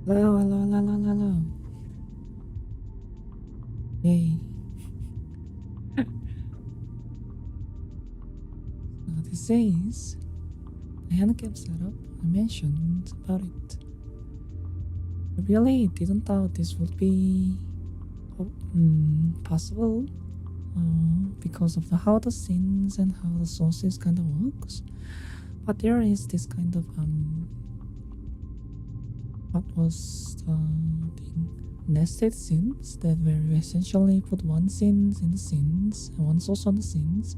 Hello, hello, hello, hello, hello. Yay. So this is the handicap setup. I mentioned about it. I really didn't thought this would be possible because of how the scenes and how the sources kind of works. But there is this kind of what was the thing? Nested scenes that where you essentially put one scene in the scenes and one source on the scenes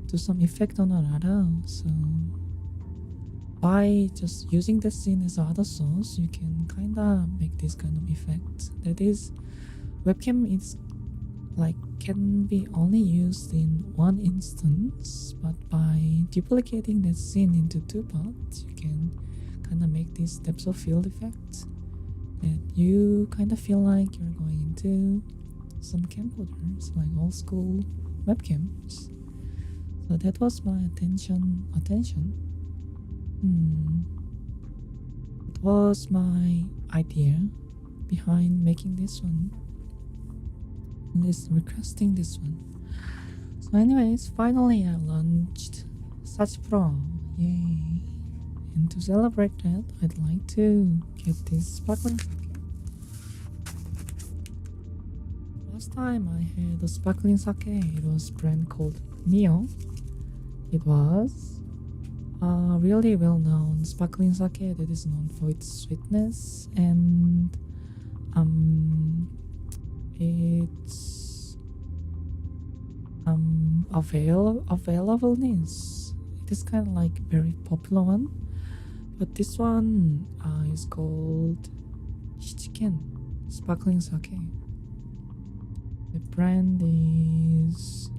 to some effect on another. So by just using the scene as other source, you can kinda make this kind of effect. That is, webcam is like can be only used in one instance, but by duplicating that scene into two parts, you can kind of make this depth of field effect that you kind of feel like you're going into some camcorders, like old school webcams. So that was my attention. It was my idea behind making this one, this requesting this one. So anyways, finally I launched Sachipro. Yay. And to celebrate that, I'd like to get this sparkling sake. Last time I had a sparkling sake, it was a brand called Neo. It was a really well-known sparkling sake that is known for its sweetness and its availableness. It is kind of like very popular one, but this one is called Shichiken sparkling sake. The brand is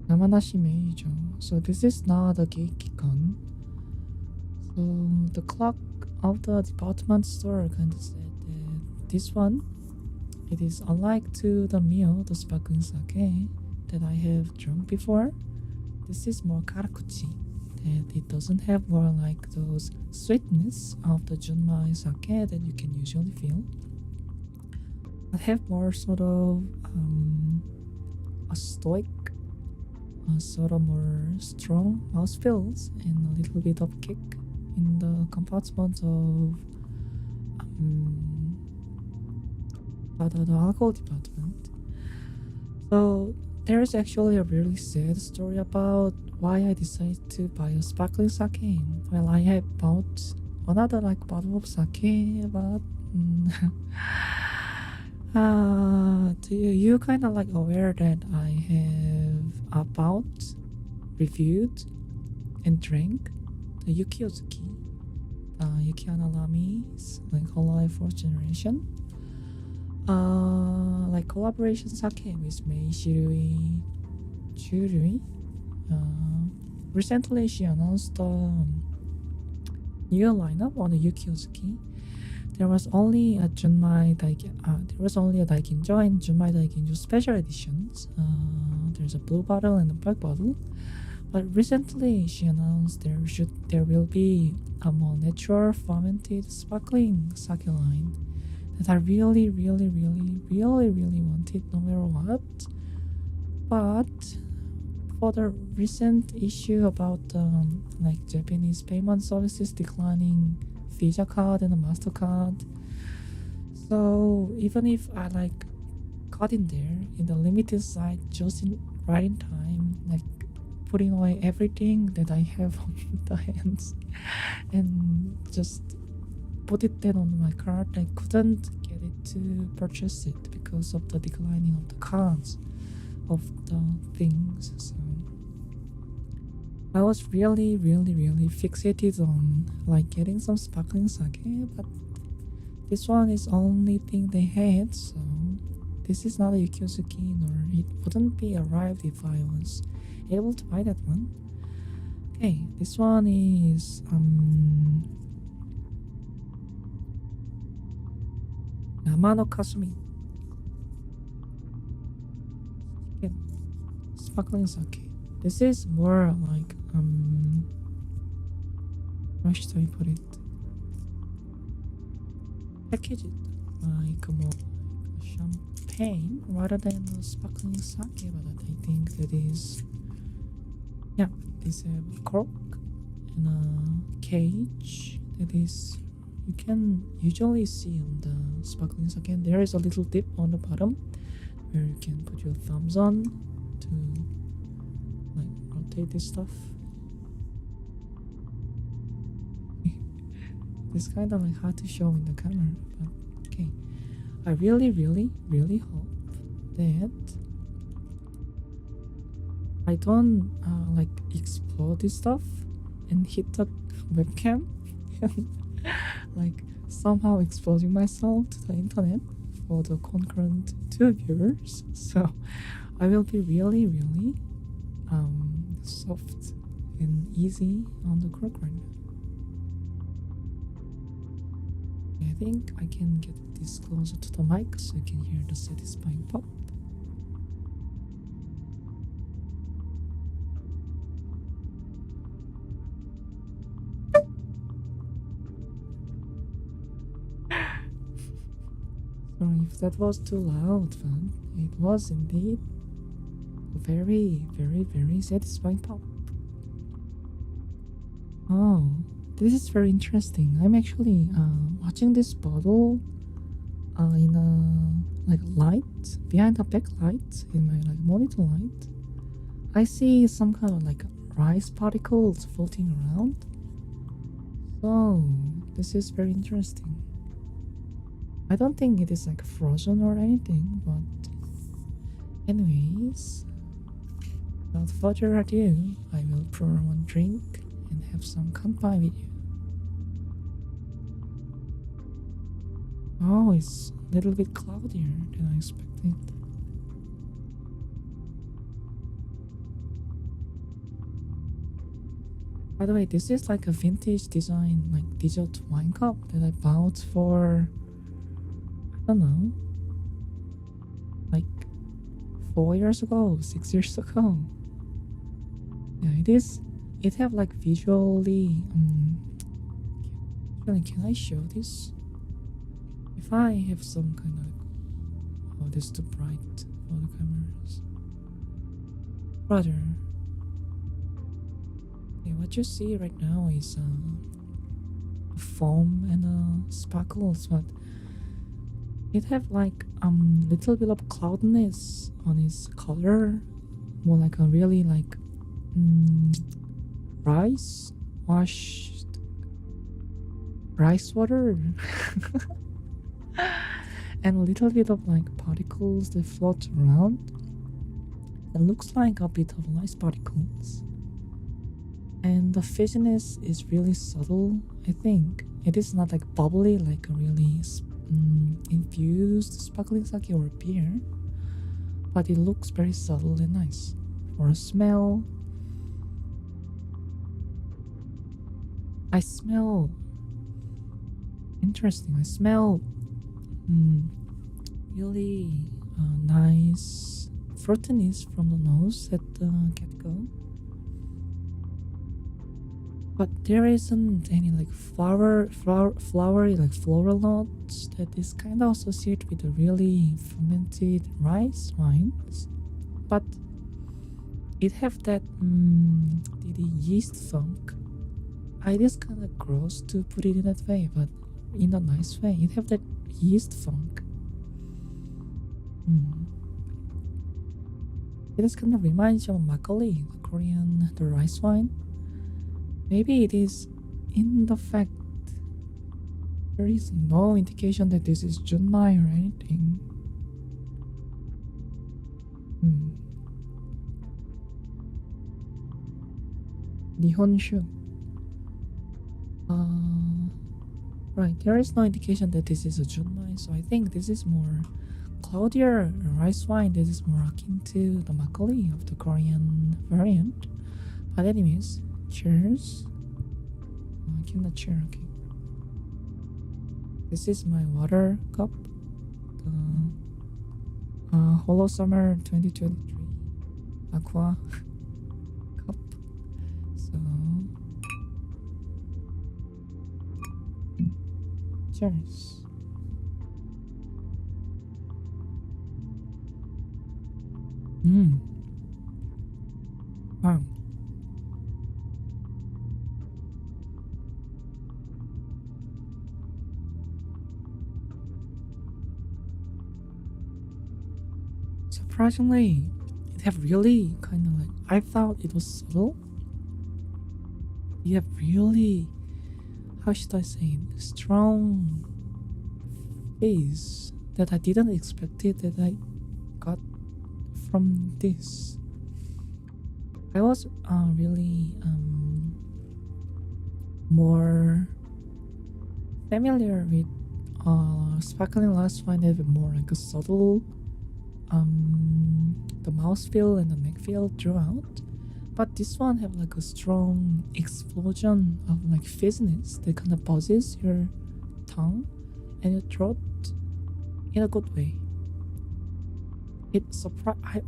Namanashi Meijo. So this is not a Geikikon. So the clock of the department store kind of said that this one, it is unlike to the Mio, the sparkling sake that I have drunk before. This is more karakuchi, that it doesn't have more like those sweetness of the Junmai sake that you can usually feel. But have more sort of a stoic, sort of more strong mouthfeels and a little bit of kick in the compartment of the alcohol department. So there's actually a really sad story about why I decided to buy a sparkling sake. Well, I had bought another like bottle of sake, but do you kind of like aware that I have about reviewed and drank the Yuki Ozuki, Yuki Analami's like whole life fourth generation, like collaboration sake with Mei Shirui Churui. Recently she announced the new lineup on the Yuki Ozuki. There was only a Junmai Daikinjo and Junmai Daikinjo special editions. There's a blue bottle and a black bottle. But recently she announced there will be a more natural fermented sparkling sake line that I really wanted no matter what. But for the recent issue about like Japanese payment services declining Visa card and a MasterCard, so even if I like got in there in the limited site just right in time, like putting away everything that I have on the hands and just put it then on my cart, I couldn't get it to purchase it because of the declining of the cards of the things. So I was really fixated on like getting some sparkling sake, but this one is only thing they had, so this is not a Yukiosuki, nor it wouldn't be arrived if I was able to buy that one. Okay, this one is Namano Kasumi. Again, sparkling sake. This is more like how should I put it? package it like more like champagne rather than a sparkling sake, but I think that is, yeah, this have a cork and a cage that is you can usually see on the sparkling sake, and there is a little dip on the bottom where you can put your thumbs on to like rotate this stuff. It's kind of like hard to show in the camera, but okay. I really, really, really hope that I don't like explode this stuff and hit the webcam and like somehow exposing myself to the internet for the concurrent 2 viewers. So I will be really, really soft and easy on the crook right now. I think I can get this closer to the mic so you can hear the satisfying pop. Sorry if that was too loud, but it was indeed a very, very, very satisfying pop. Oh, this is very interesting. I'm actually watching this bottle in a like light behind the backlight in my like monitor light. I see some kind of like rice particles floating around. So this is very interesting. I don't think it is like frozen or anything, but anyways, without further ado, I will pour one drink and have some kanpai with you. Oh, it's a little bit cloudier than I expected. By the way, this is like a vintage design, like dessert wine cup that I bought for, I don't know, like 4 years ago, 6 years ago. Yeah, it is. It have like visually. Can I show this? If I have some kind of like, oh, this is too bright for the cameras. Brother. Okay, what you see right now is a foam and sparkles, but it have like little bit of cloudiness on its color, more like a really like rice washed rice water. And a little bit of like particles that float around. It looks like a bit of ice particles. And the fizziness is really subtle, I think. It is not like bubbly like a really infused sparkling sake or beer, but it looks very subtle and nice. For a smell, I smell interesting. I smell really nice fruitiness from the nose at the get-go, but there isn't any like flowery like floral notes that is kind of associated with the really fermented rice wines, but it have that the yeast funk. It is kind of gross to put it in that way, but in a nice way. It have that yeast funk. It is kind of reminds you of makgeolli, the Korean, the rice wine. Maybe it is in the fact there is no indication that this is junmai or anything. Nihonshu. Right, there is no indication that this is a junmai, so I think this is more cloudier rice wine. This is more akin to the makgeolli of the Korean variant. But anyways, cheers. I cannot cheer, okay. This is my water cup. The Hollow Summer 2023 Aqua cup. So, cheers. Hmm. Wow. Surprisingly, it have really kind of like, I thought it was subtle. You have really, how should I say it, strong face that I didn't expect it that I got from this. I was really more familiar with sparkling last wine a bit more like a subtle the mouthfeel and the neckfeel throughout. But this one have like a strong explosion of like fizziness that kind of buzzes your tongue and your throat in a good way.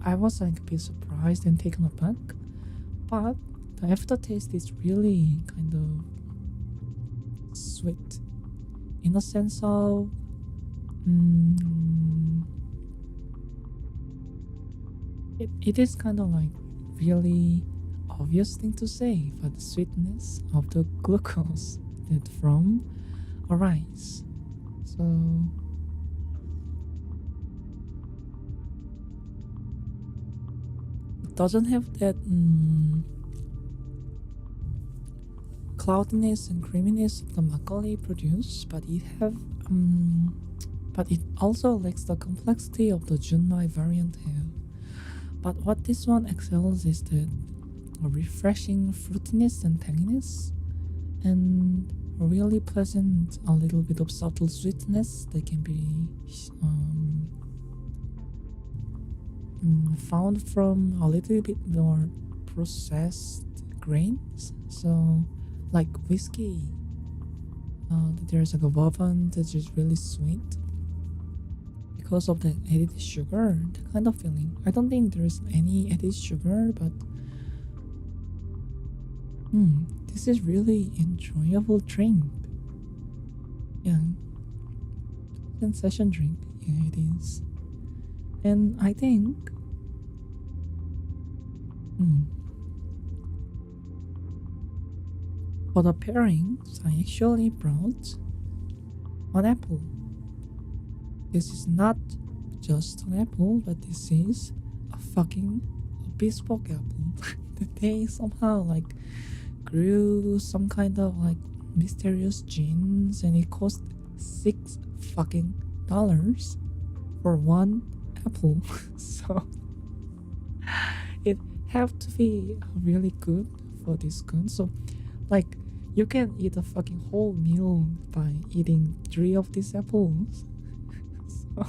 I was like a bit surprised and taken aback, but the aftertaste is really kind of sweet in a sense of mm, it is kind of like really obvious thing to say, but the sweetness of the glucose that from arise. So it doesn't have that cloudiness and creaminess of the makgeolli produce, but it also lacks the complexity of the Junmai variant have. But what this one excels is the refreshing fruitiness and tanginess, and a really pleasant, a little bit of subtle sweetness that can be found from a little bit more processed grains. So, like whiskey, there's like a bourbon that's just really sweet because of the added sugar, that kind of feeling. I don't think there's any added sugar, but this is really enjoyable drink. Yeah, sensation drink. Yeah, it is. And I think, for the pairings, I actually brought an apple. This is not just an apple, but this is a fucking bespoke apple that they somehow like grew some kind of like mysterious genes, and it cost $6 for one apple. So it have to be really good for this good. So like you can eat a fucking whole meal by eating 3 of these apples. So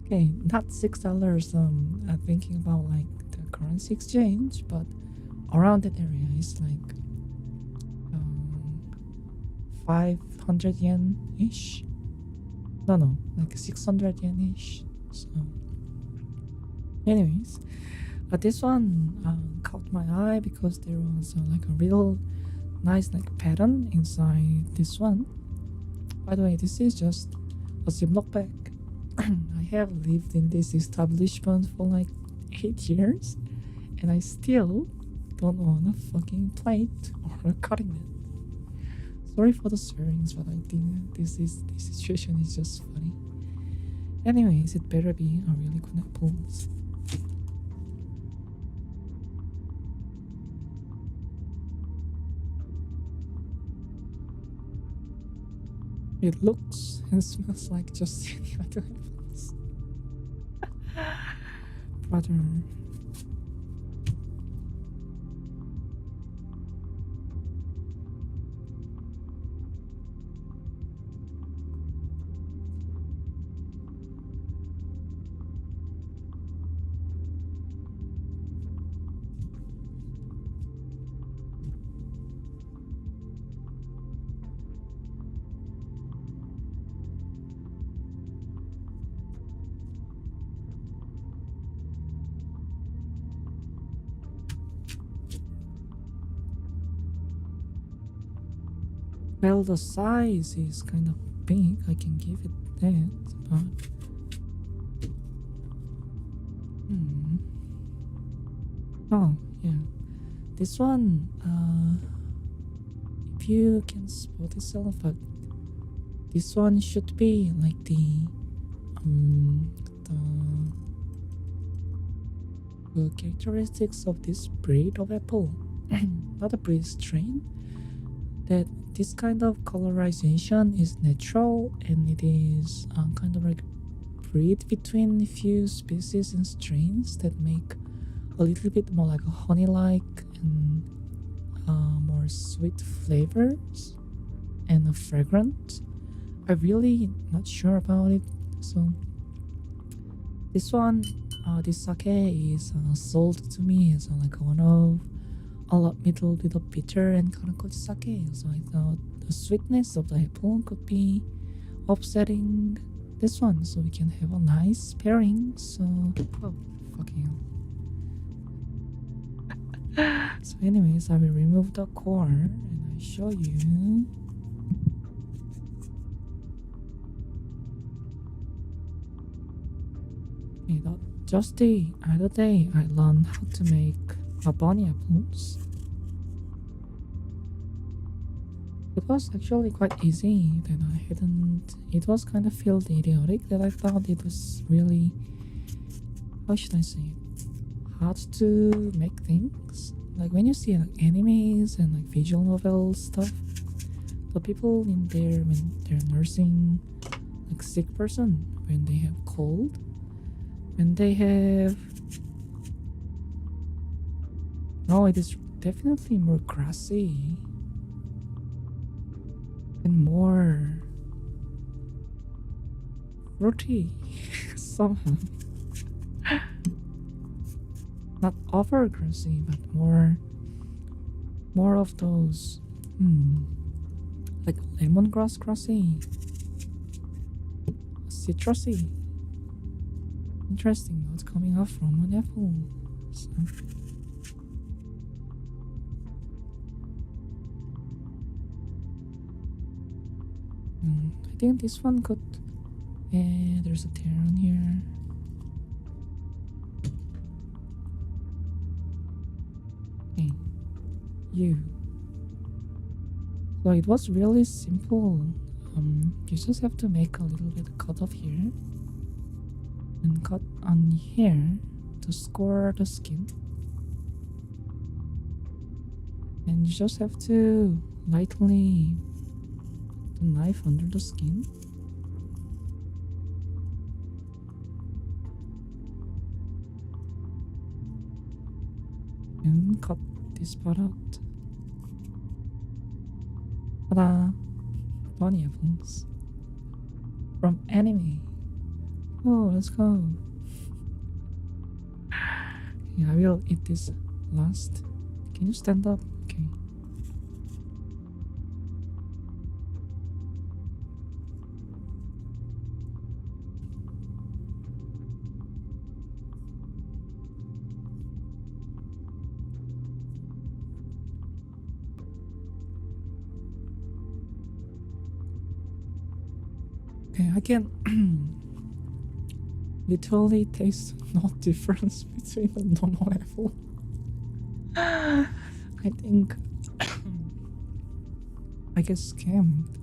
okay, not $6. I'm thinking about like the currency exchange, but around that area is like 500 yen ish. No, like 600 yen ish. So, anyways, this one caught my eye because there was like a real nice like pattern inside this one. By the way, this is just a Ziploc bag. I have lived in this establishment for like 8 years, and I still don't own a fucking plate or a cutting mat. Sorry for the swearings, but I think this situation is just funny. Anyways, it better be a really good apples. It looks and smells like just any other apples. Brother. Well, the size is kind of big, I can give it that, but Hmm. Oh, yeah. This one, if you can spot itself, but this one should be like um, the characteristics of this breed of apple, not a breed strain. That this kind of colorization is natural and it is kind of like breed between a few species and strains that make a little bit more like a honey-like and more sweet flavors and a fragrant. I'm really not sure about it. So this one, this sake is sold to me as like one of a little bit of bitter and kind of sake. So I thought the sweetness of the apple could be offsetting this one, so we can have a nice pairing. So, oh, fucking hell. So, anyways, I will remove the core and I show you. Okay, just the other day I learned how to make bunny apples. It was actually quite easy. Then I hadn't. It was kind of felt idiotic that I thought it was really. How should I say it? Hard to make things. Like when you see like animes and like visual novel stuff, the people in there when they're nursing like sick person, when they have cold, when they have. No, it is definitely more grassy and more fruity somehow. Not over grassy, but more of those like lemongrass grassy, citrusy. Interesting notes coming off from an apple. So. I think this one could. There's a tear on here. Okay, you. So it was really simple. You just have to make a little bit of cut off here and cut on here to score the skin. And you just have to lightly put the knife under the skin. And cut this part out. Ta-da! Bunny apples. From anime. Oh, let's go. Yeah, I will eat this last. Can you stand up? Okay. Okay, I can literally taste no difference between the normal apple. I think I get scammed.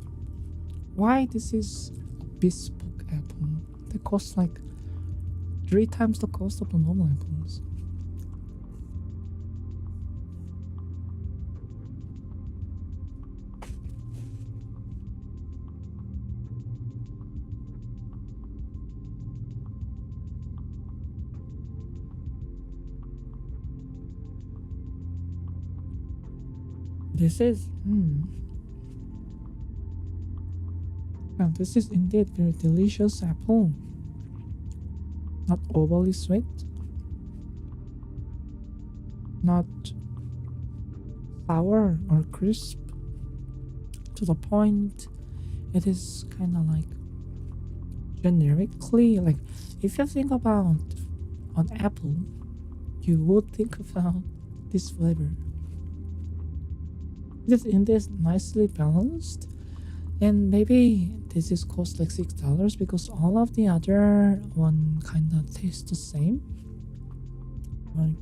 Why this is a bespoke apple that costs like 3 times the cost of the normal apples? This is Now this is indeed very delicious apple. Not overly sweet, not sour or crisp. To the point, it is kind of like generically like if you think about an apple, you would think about this flavor. This in this nicely balanced, and maybe this is cost like $6 because all of the other one kind of tastes the same. Like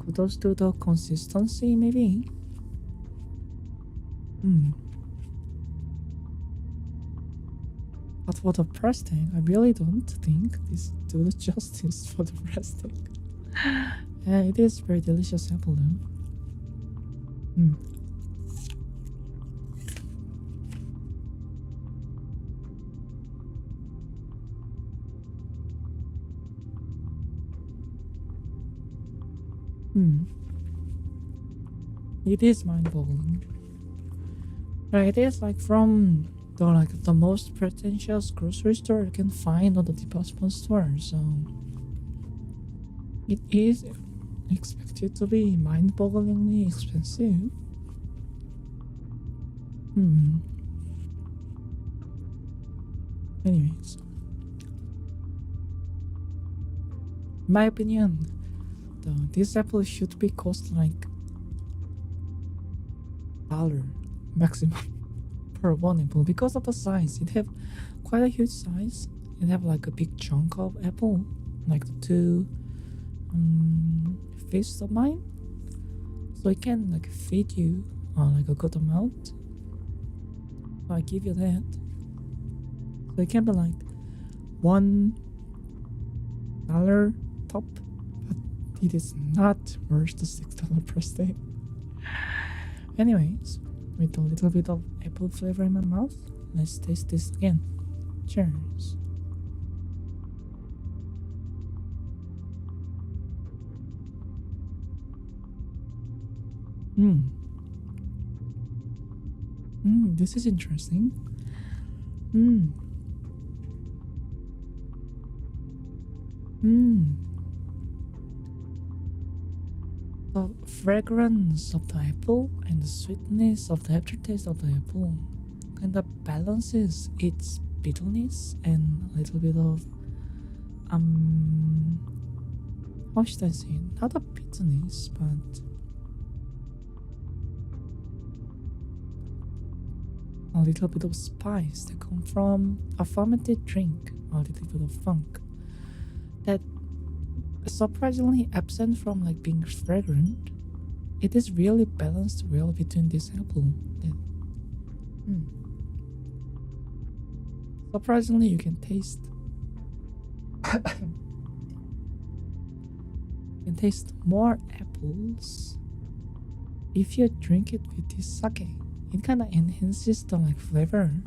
kudos to the consistency, maybe. Hmm. But for the breasting, I really don't think this do the justice for the breasting. Yeah, it is very delicious apple though. Hmm. Hmm. It is mind-boggling. It is like from the most pretentious grocery store you can find on the department store, so it is expected to be mind-bogglingly expensive. Hmm. Anyways, in my opinion, this apple should be cost like dollar maximum per one apple because of the size. It have quite a huge size. It have like a big chunk of apple, like the two fists of mine. So it can like feed you like a good amount. So I give you that. So it can be like $1 top, but it is not worth the $6 per stick. Anyways, with a little bit of apple flavor in my mouth, let's taste this again. Cheers. This is interesting. Mmm. The fragrance of the apple and the sweetness of the aftertaste of the apple kind of balances its bitterness and a little bit of how should I say it? Not a bitterness, but a little bit of spice that come from a fermented drink, a little bit of funk that surprisingly absent from like being fragrant. It is really balanced well between this apple. That, surprisingly, you can taste. You can taste more apples if you drink it with this sake. It kind of enhances the like flavor.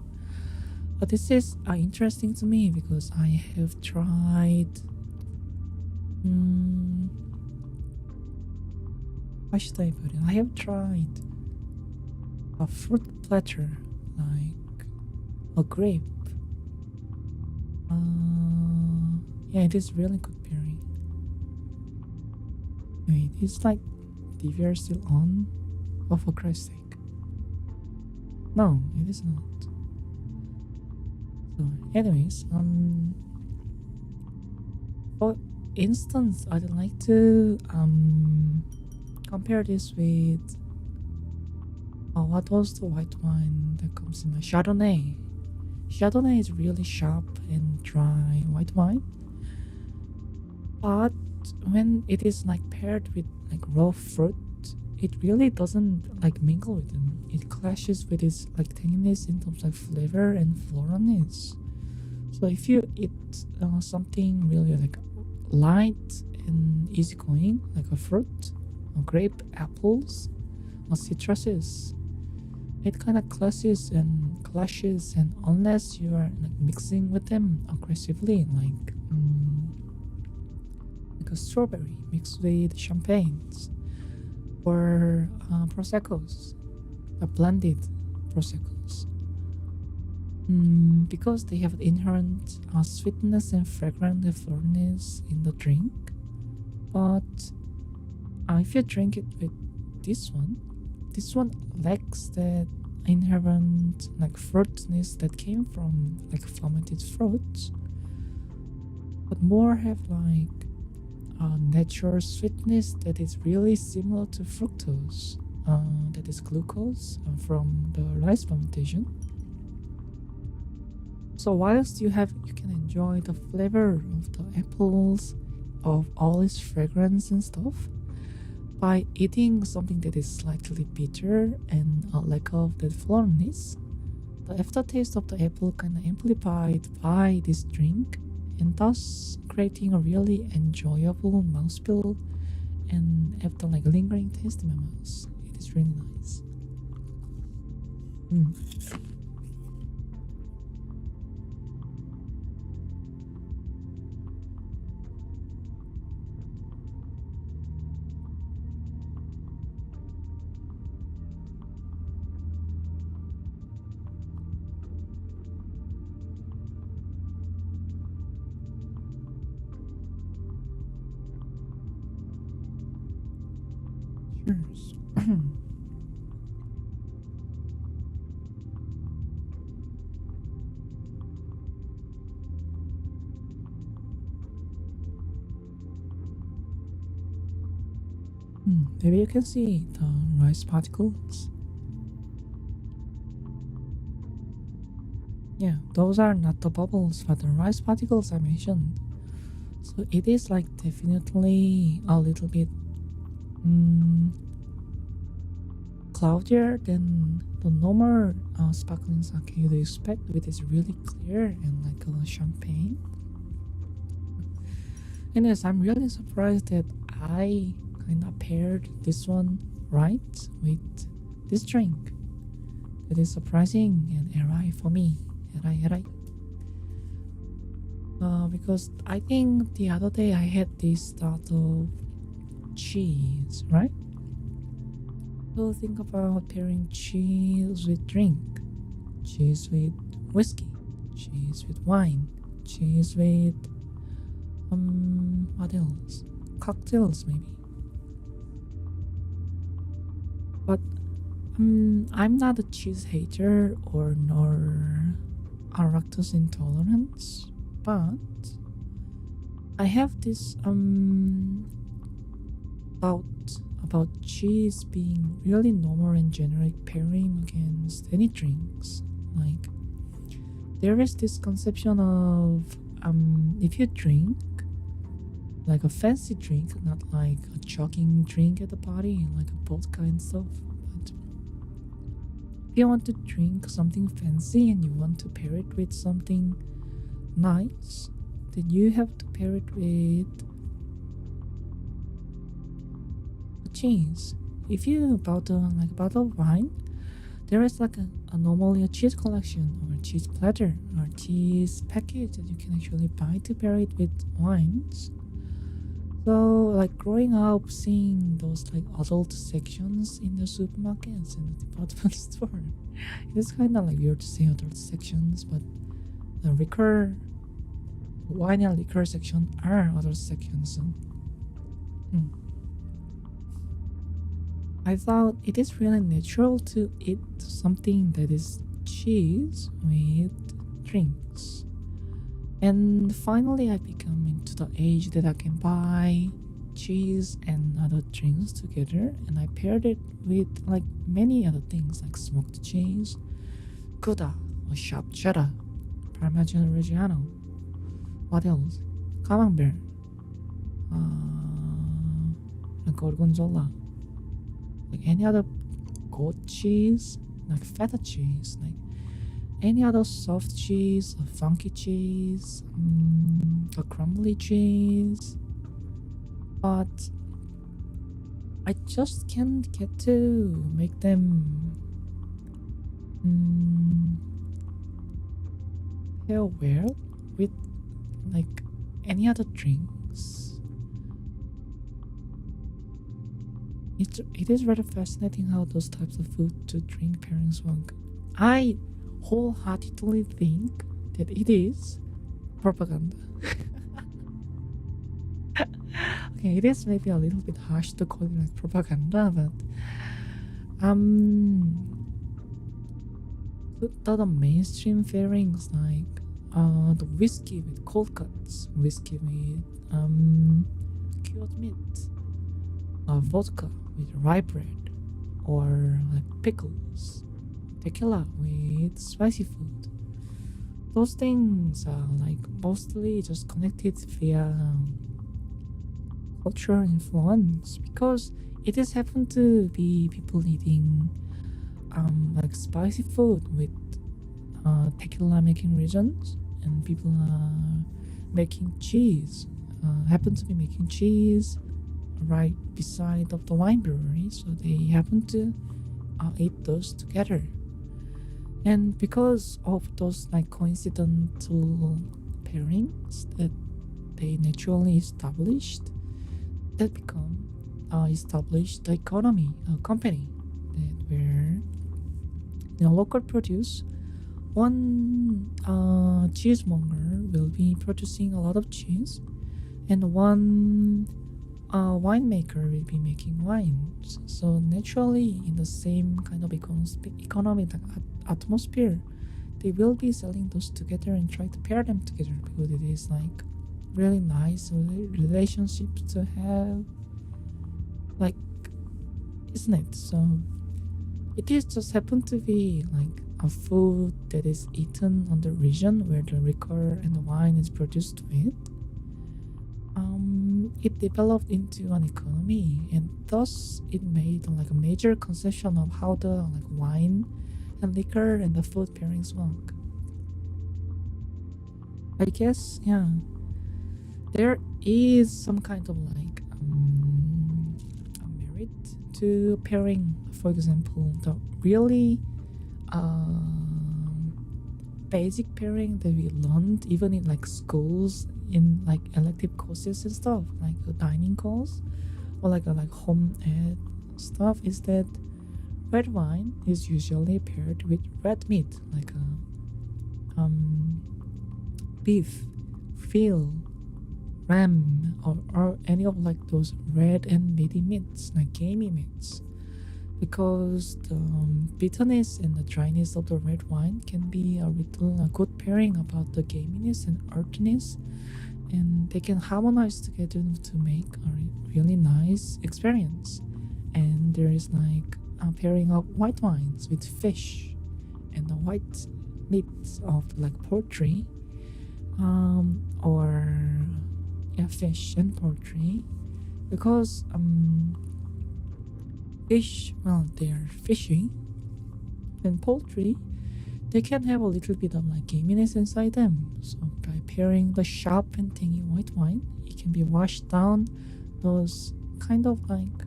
But this is interesting to me because I have tried. How should I put it? I have tried a fruit platter like a grape. Yeah, it is really good pairing. Wait, it's like DVR still on? Oh, for Christ's sake. No, it is not. So, anyways, for instance, I'd like to compare this with what was the white wine that comes in my Chardonnay. Chardonnay is really sharp and dry white wine, but when it is like paired with like raw fruit, it really doesn't like mingle with them. It clashes with its like tanginess in terms of flavor and floralness. So if you eat something really like light and easygoing, like a fruit, or grape, apples, or citruses, it kind of clashes, and unless you are like mixing with them aggressively, like a strawberry mixed with champagnes or proseccos, blended proseccos, because they have inherent sweetness and fragrant floralness in the drink. But if you drink it with this one lacks that inherent like fruitness that came from like fermented fruits, but more have like a natural sweetness that is really similar to fructose, that is glucose from the rice fermentation. So whilst you can enjoy the flavor of the apples of all its fragrance and stuff by eating something that is slightly bitter and a lack of that floriness. The aftertaste of the apple kind of amplified by this drink, and thus creating a really enjoyable mouthfeel and after like lingering taste in my mouth. It is really nice. Mm. Cheers. Maybe you can see the rice particles. Yeah, those are not the bubbles, but the rice particles I mentioned. So it is like definitely a little bit cloudier than the normal sparkling sake you'd expect, which is really clear and like a champagne. And yes, I'm really surprised that I kind of paired this one right with this drink. It is surprising and alright for me. Alright. Because I think the other day I had this sort of cheese, right? So think about pairing cheese with drink, cheese with whiskey, cheese with wine, cheese with what else? Cocktails maybe. But I'm not a cheese hater or nor a lactose intolerance, but I have this thought about cheese being really normal and generic pairing against any drinks. Like there is this conception of if you drink like a fancy drink, not like a jogging drink at the party, like a vodka and stuff. But if you want to drink something fancy and you want to pair it with something nice, then you have to pair it with cheese. If you bottle like a bottle of wine, there is like a normally a cheese collection or a cheese platter or cheese package that you can actually buy to pair it with wines. So like growing up seeing those like adult sections in the supermarkets and the department store, it's kind of like weird to say adult sections, but the liquor, wine and liquor section are adult sections. So, I thought it is really natural to eat something that is cheese with drinks. And finally, I become into the age that I can buy cheese and other drinks together, and I paired it with like many other things like smoked cheese, Gouda, or sharp cheddar, Parmigiano Reggiano. What else? Camembert, like Gorgonzola, like any other goat cheese, like feta cheese, like any other soft cheese, a funky cheese, a crumbly cheese. But I just can't get to make them pair well with like any other drinks. It is rather fascinating how those types of food to drink pairings work. I wholeheartedly think that it is propaganda. Okay, it is maybe a little bit harsh to call it like propaganda, but the mainstream pairings like the whiskey with cold cuts, whiskey with cured meat, vodka with rye bread, or like pickles, tequila with spicy food. Those things are like mostly just connected via cultural influence because it has happened to be people eating like spicy food with tequila making regions, and people are making cheese. Happen to be making cheese right beside of the wine brewery, so they happen to eat those together. And because of those like coincidental pairings that they naturally established, that become established the economy, a company that where local produce. One cheesemonger will be producing a lot of cheese, and one winemaker will be making wines. So naturally, in the same kind of economic atmosphere, they will be selling those together and try to pair them together because it is like really nice relationships to have, like, isn't it? So it is just happen to be like a food that is eaten on the region where the liquor and the wine is produced with. It developed into an economy, and thus it made like a major concession of how the like wine and liquor and the food pairings work. I guess, yeah, there is some kind of like a merit to pairing. For example, the really basic pairing that we learned even in like schools in like elective courses and stuff, like a dining course or like a like home ed stuff, is that red wine is usually paired with red meat, like a beef, veal, ram, or any of like those red and meaty meats, like gamey meats, because the bitterness and the dryness of the red wine can be a good pairing about the gaminess and earthiness, and they can harmonize together to make a really nice experience. And there is like a pairing of white wines with fish and the white meats of like poultry, or yeah, fish and poultry, because fish, well, they're fishy, and poultry, they can have a little bit of like gaminess inside them. So by pairing the sharp and tangy white wine, it can be washed down those kind of like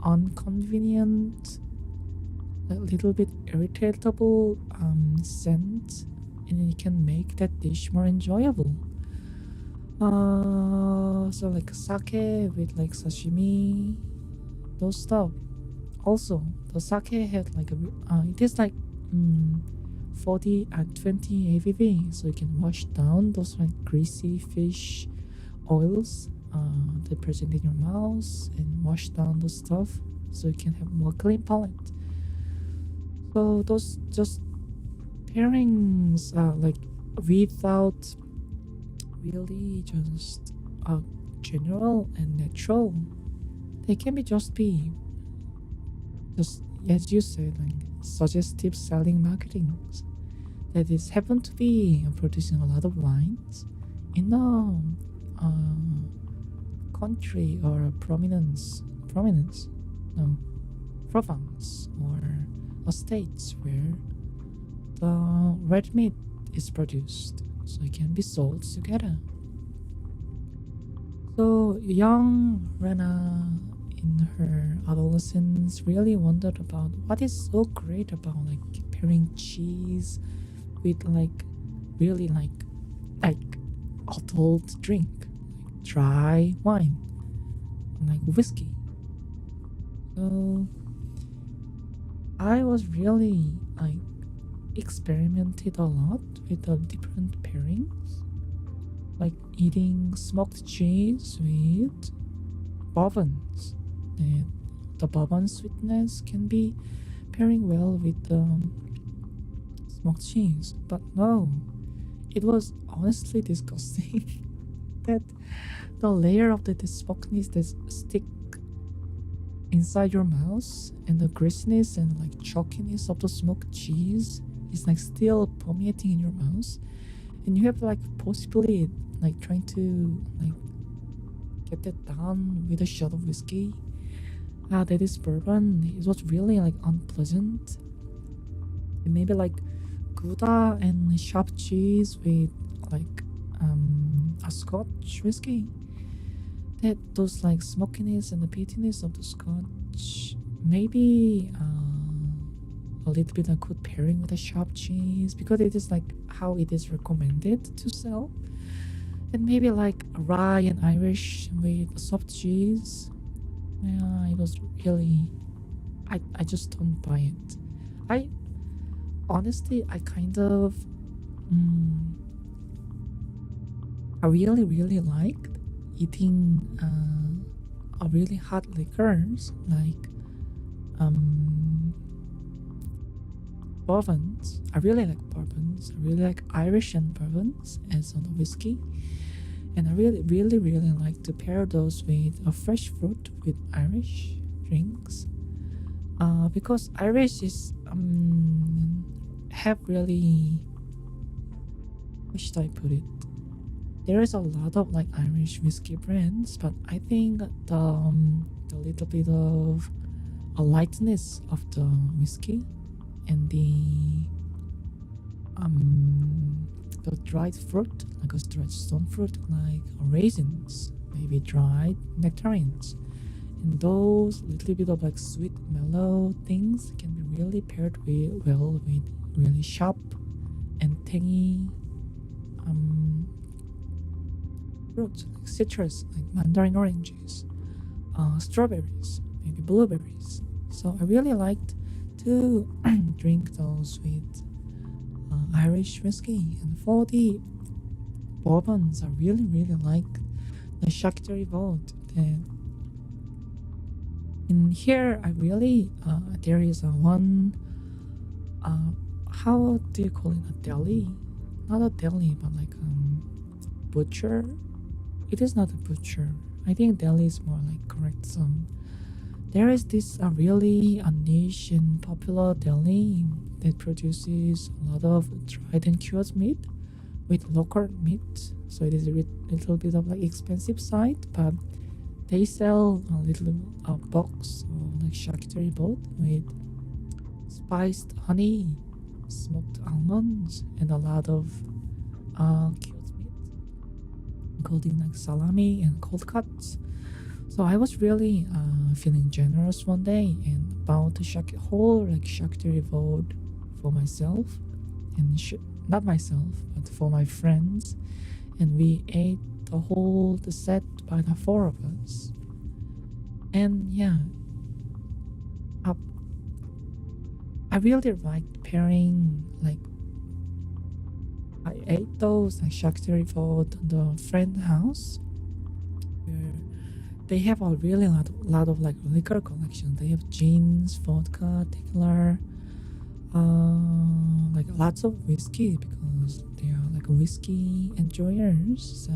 inconvenient, a little bit irritable scent, and it can make that dish more enjoyable. So like sake with like sashimi, those stuff. Also, the sake had like it is like 40 and 20 ABV, so you can wash down those like greasy fish oils that present in your mouth and wash down the stuff so you can have more clean palate. So those just pairings are like without really just general and natural. They can be just as you said, like suggestive selling marketing that is happen to be producing a lot of wines in a country or a prominence, no, province or a states where the red meat is produced, so it can be sold together. So young Rena in her adolescence really wondered about what is so great about like pairing cheese with like really like adult drink, like dry wine, like whiskey. So I was really like experimented a lot with the different pairings, like eating smoked cheese with bourbons. And the bourbon sweetness can be pairing well with the smoked cheese, but no, it was honestly disgusting. That the layer of the smokiness that stick inside your mouth and the greasiness and like chalkiness of the smoked cheese is like still permeating in your mouth, and you have like possibly like trying to like get that down with a shot of whiskey. That is bourbon. It was really like unpleasant. And maybe like Gouda and sharp cheese with like a Scotch whiskey. That those like smokiness and the bitterness of the Scotch. Maybe a little bit a good pairing with a sharp cheese because it is like how it is recommended to sell. And maybe like rye and Irish with soft cheese. Yeah, it was really. I just don't buy it. I honestly I kind of mm, I really liked eating a really hot liquors like um bourbons. I really like bourbons. I really like Irish and bourbons as on the whiskey. And I really like to pair those with a fresh fruit with Irish drinks. Because Irish is have really, how should I put it? There is a lot of like Irish whiskey brands, but I think the little bit of a lightness of the whiskey and the dried fruit, like a dried stone fruit, like raisins, maybe dried nectarines, and those little bit of like sweet mellow things can be really paired well with really sharp and tangy fruits like citrus, like mandarin oranges, strawberries, maybe blueberries. So I really liked to drink those with Irish whiskey. And for the bourbons, I really like the Sachipro vault. That in here, I really there is a one. How do you call it? A deli? Not a deli, but like butcher. It is not a butcher. I think deli is more like correct. There is this really a niche and popular deli that produces a lot of dried and cured meat with local meat. So it is a little bit of like expensive side, but they sell a little box of like charcuterie board with spiced honey, smoked almonds, and a lot of cured meat, including like salami and cold cuts. So I was really feeling generous one day and bought a whole like charcuterie board for myself and not myself but for my friends, and we ate the set by the four of us. And yeah, uh, I really liked pairing like I ate those like charcuterie board at the friend house where they have a really lot of like liquor collection. They have gins, vodka, tequila, like lots of whiskey because they are like whiskey enjoyers. So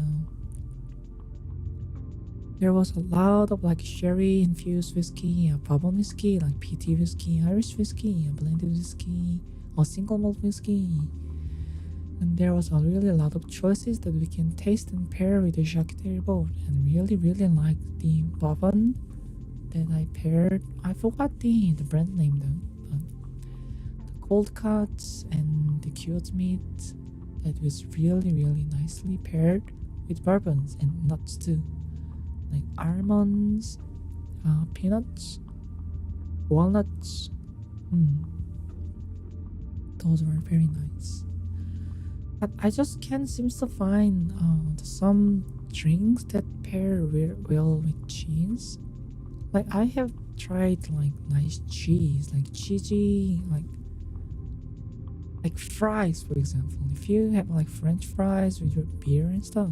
there was a lot of like sherry infused whiskey, a bourbon whiskey, like PT whiskey, Irish whiskey, a blended whiskey, or single malt whiskey. And there was a really a lot of choices that we can taste and pair with the charcuterie board, and really liked the bourbon that I paired. I forgot the brand name though, but the cold cuts and the cured meat that was really nicely paired with bourbons and nuts too, like almonds, peanuts, walnuts. Those were very nice. But I just can't seem to find some drinks that pair well with cheese. Like I have tried like nice cheese, like cheesy, like fries, for example. If you have like French fries with your beer and stuff,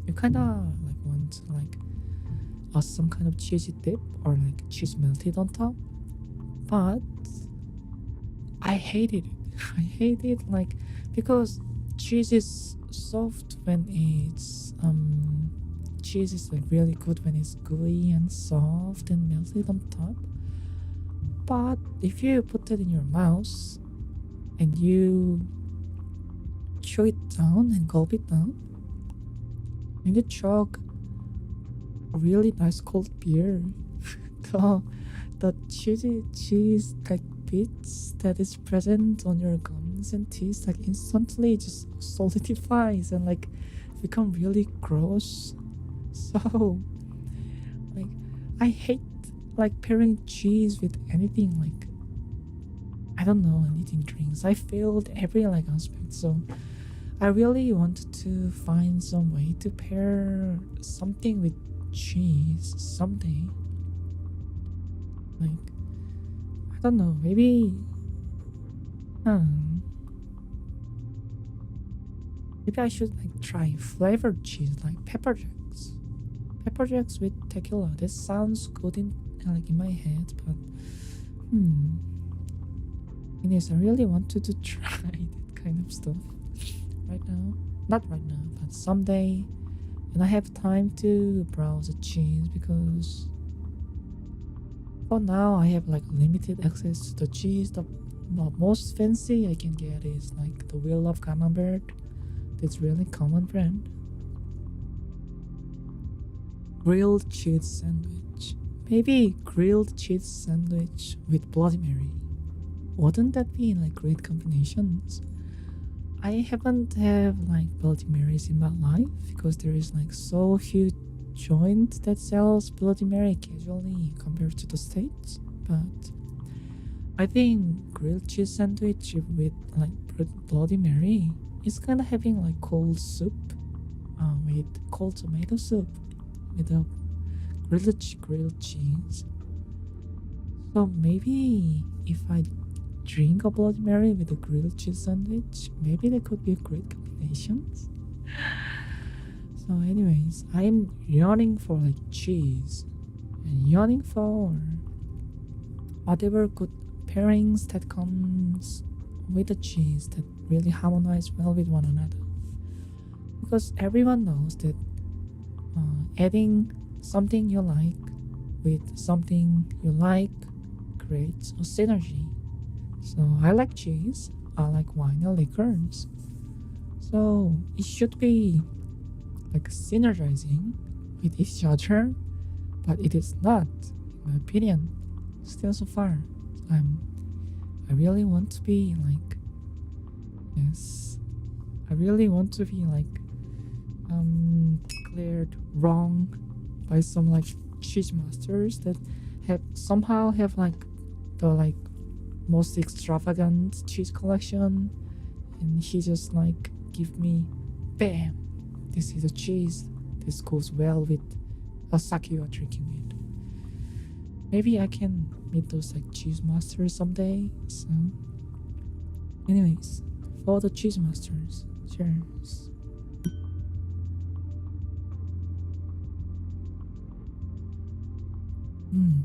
you kind of like want like some kind of cheesy dip or like cheese melted on top. But I hated it. I hate it like because cheese is soft when it's cheese is like really good when it's gooey and soft and melted on top. But if you put it in your mouth and you chew it down and gulp it down, and you chug a really nice cold beer. the the cheese like bits that is present on your gums and teeth like instantly just solidifies and like become really gross. So like I hate like pairing cheese with anything like I don't know anything drinks. I failed every like aspect. So I really wanted to find some way to pair something with cheese someday. Like I don't know, maybe hmm, maybe I should like try flavored cheese like pepper jacks. Pepper jacks with tequila. This sounds good in like in my head, but hmm. Yes, I really wanted to try that kind of stuff right now. Not right now, but someday when I have time to browse the cheese because for now I have like limited access to the cheese. The most fancy I can get is like the Wheel of Camembert. That's really common brand. Grilled cheese sandwich. Maybe grilled cheese sandwich with Bloody Mary. Wouldn't that be like great combinations? I haven't have like Bloody Marys in my life because there is like so few joint that sells Bloody Mary casually compared to the States. But I think grilled cheese sandwich with like Bloody Mary is kind of having like cold soup with cold tomato soup with a grilled cheese. So maybe if I drink a Bloody Mary with a grilled cheese sandwich, maybe that could be a great combinations. So anyways, I'm yearning for like cheese and yearning for whatever good pairings that comes with the cheese that really harmonize well with one another. Because everyone knows that adding something you like with something you like creates a synergy. So I like cheese, I like wine and liquors. So it should be like synergizing with each other, but it is not, in my opinion. Still so far. I really want to be like yes. I really want to be like declared wrong by some like cheese masters that have somehow have like the like most extravagant cheese collection, and he just like give me bam, this is a cheese, this goes well with a sake you are drinking with. Maybe I can meet those like cheese masters someday. So anyways, for the cheese masters, cheers. Hmm.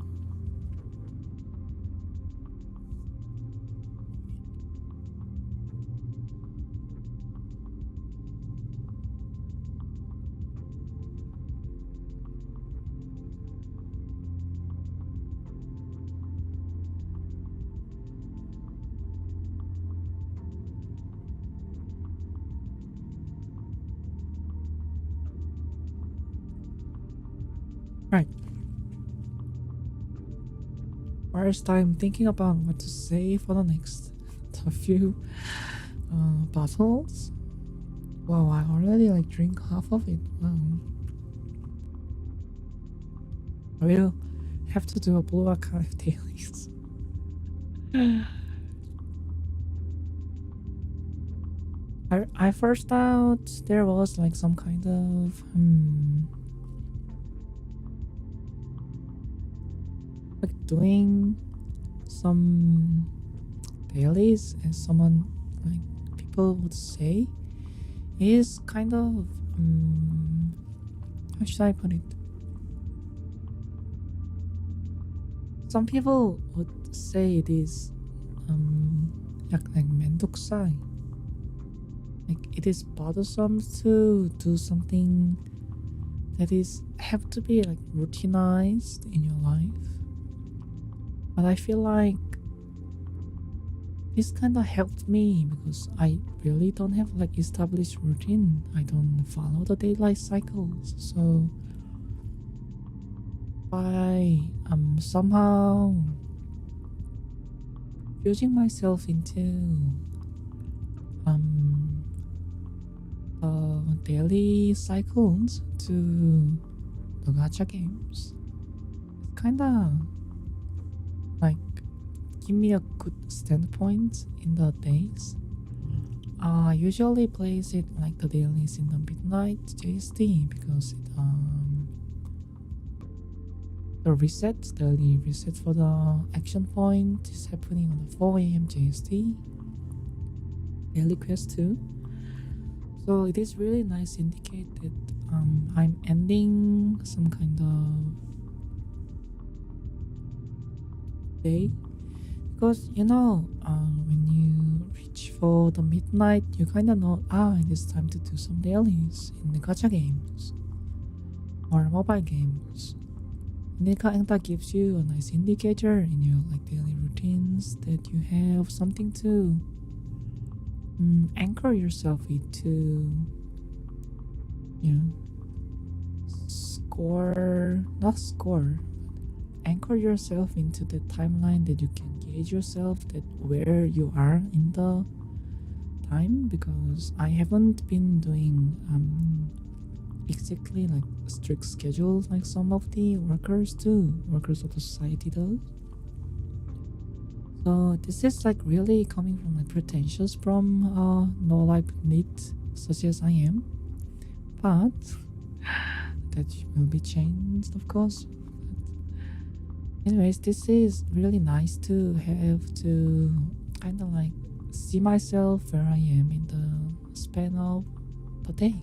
Right. First, I'm thinking about what to say for the next a few bottles. Wow, I already like drink half of it. Wow. I will have to do a blue archive dailies. I first thought there was like some kind of like doing some dailies, as someone like people would say, is kind of how should I put it? Some people would say it is like 면독사이. Like it is bothersome to do something that is have to be like routinized in your life. But I feel like this kind of helped me because I really don't have like established routine. I don't follow the daylight cycles, so I am somehow fusing myself into um daily cycles to the gacha games. It's kinda like give me a good standpoint in the days. I usually plays it like the dailies in the midnight JST because the reset, daily reset for the action point is happening on the 4 a.m. JST. Daily quest too. So it is really nice indicate that I'm ending some kind of day because when you reach for the midnight you kind of know it is time to do some dailies in the gacha games or mobile games, and it kind of gives you a nice indicator in your like daily routines that you have something to anchor yourself into, you know, not score, anchor yourself into the timeline that you can gauge yourself that where you are in the time, because I haven't been doing exactly like a strict schedule like some of the workers of the society does. So this is like really coming from like pretentious from no life neat such as I am, but that will be changed of course. Anyways, this is really nice to have to kind of like see myself where I am in the span of the day.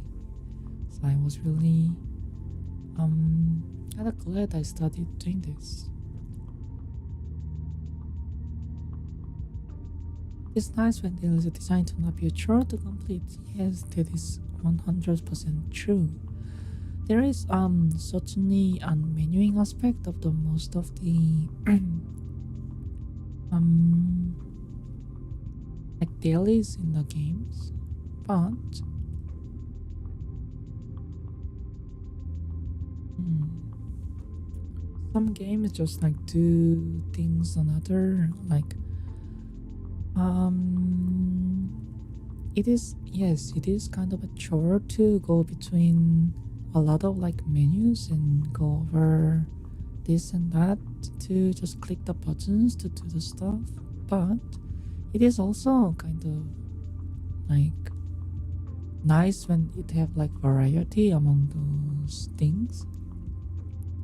So I was really kind of glad I started doing this. It's nice when there is a design to not be a chore to complete. Yes, that is 100% true. There is certainly a menuing aspect of the most of the like dailies in the games, but some games just like do things another like it is, yes, it is kind of a chore to go between a lot of like menus and go over this and that to just click the buttons to do the stuff, but it is also kind of like nice when it have like variety among those things.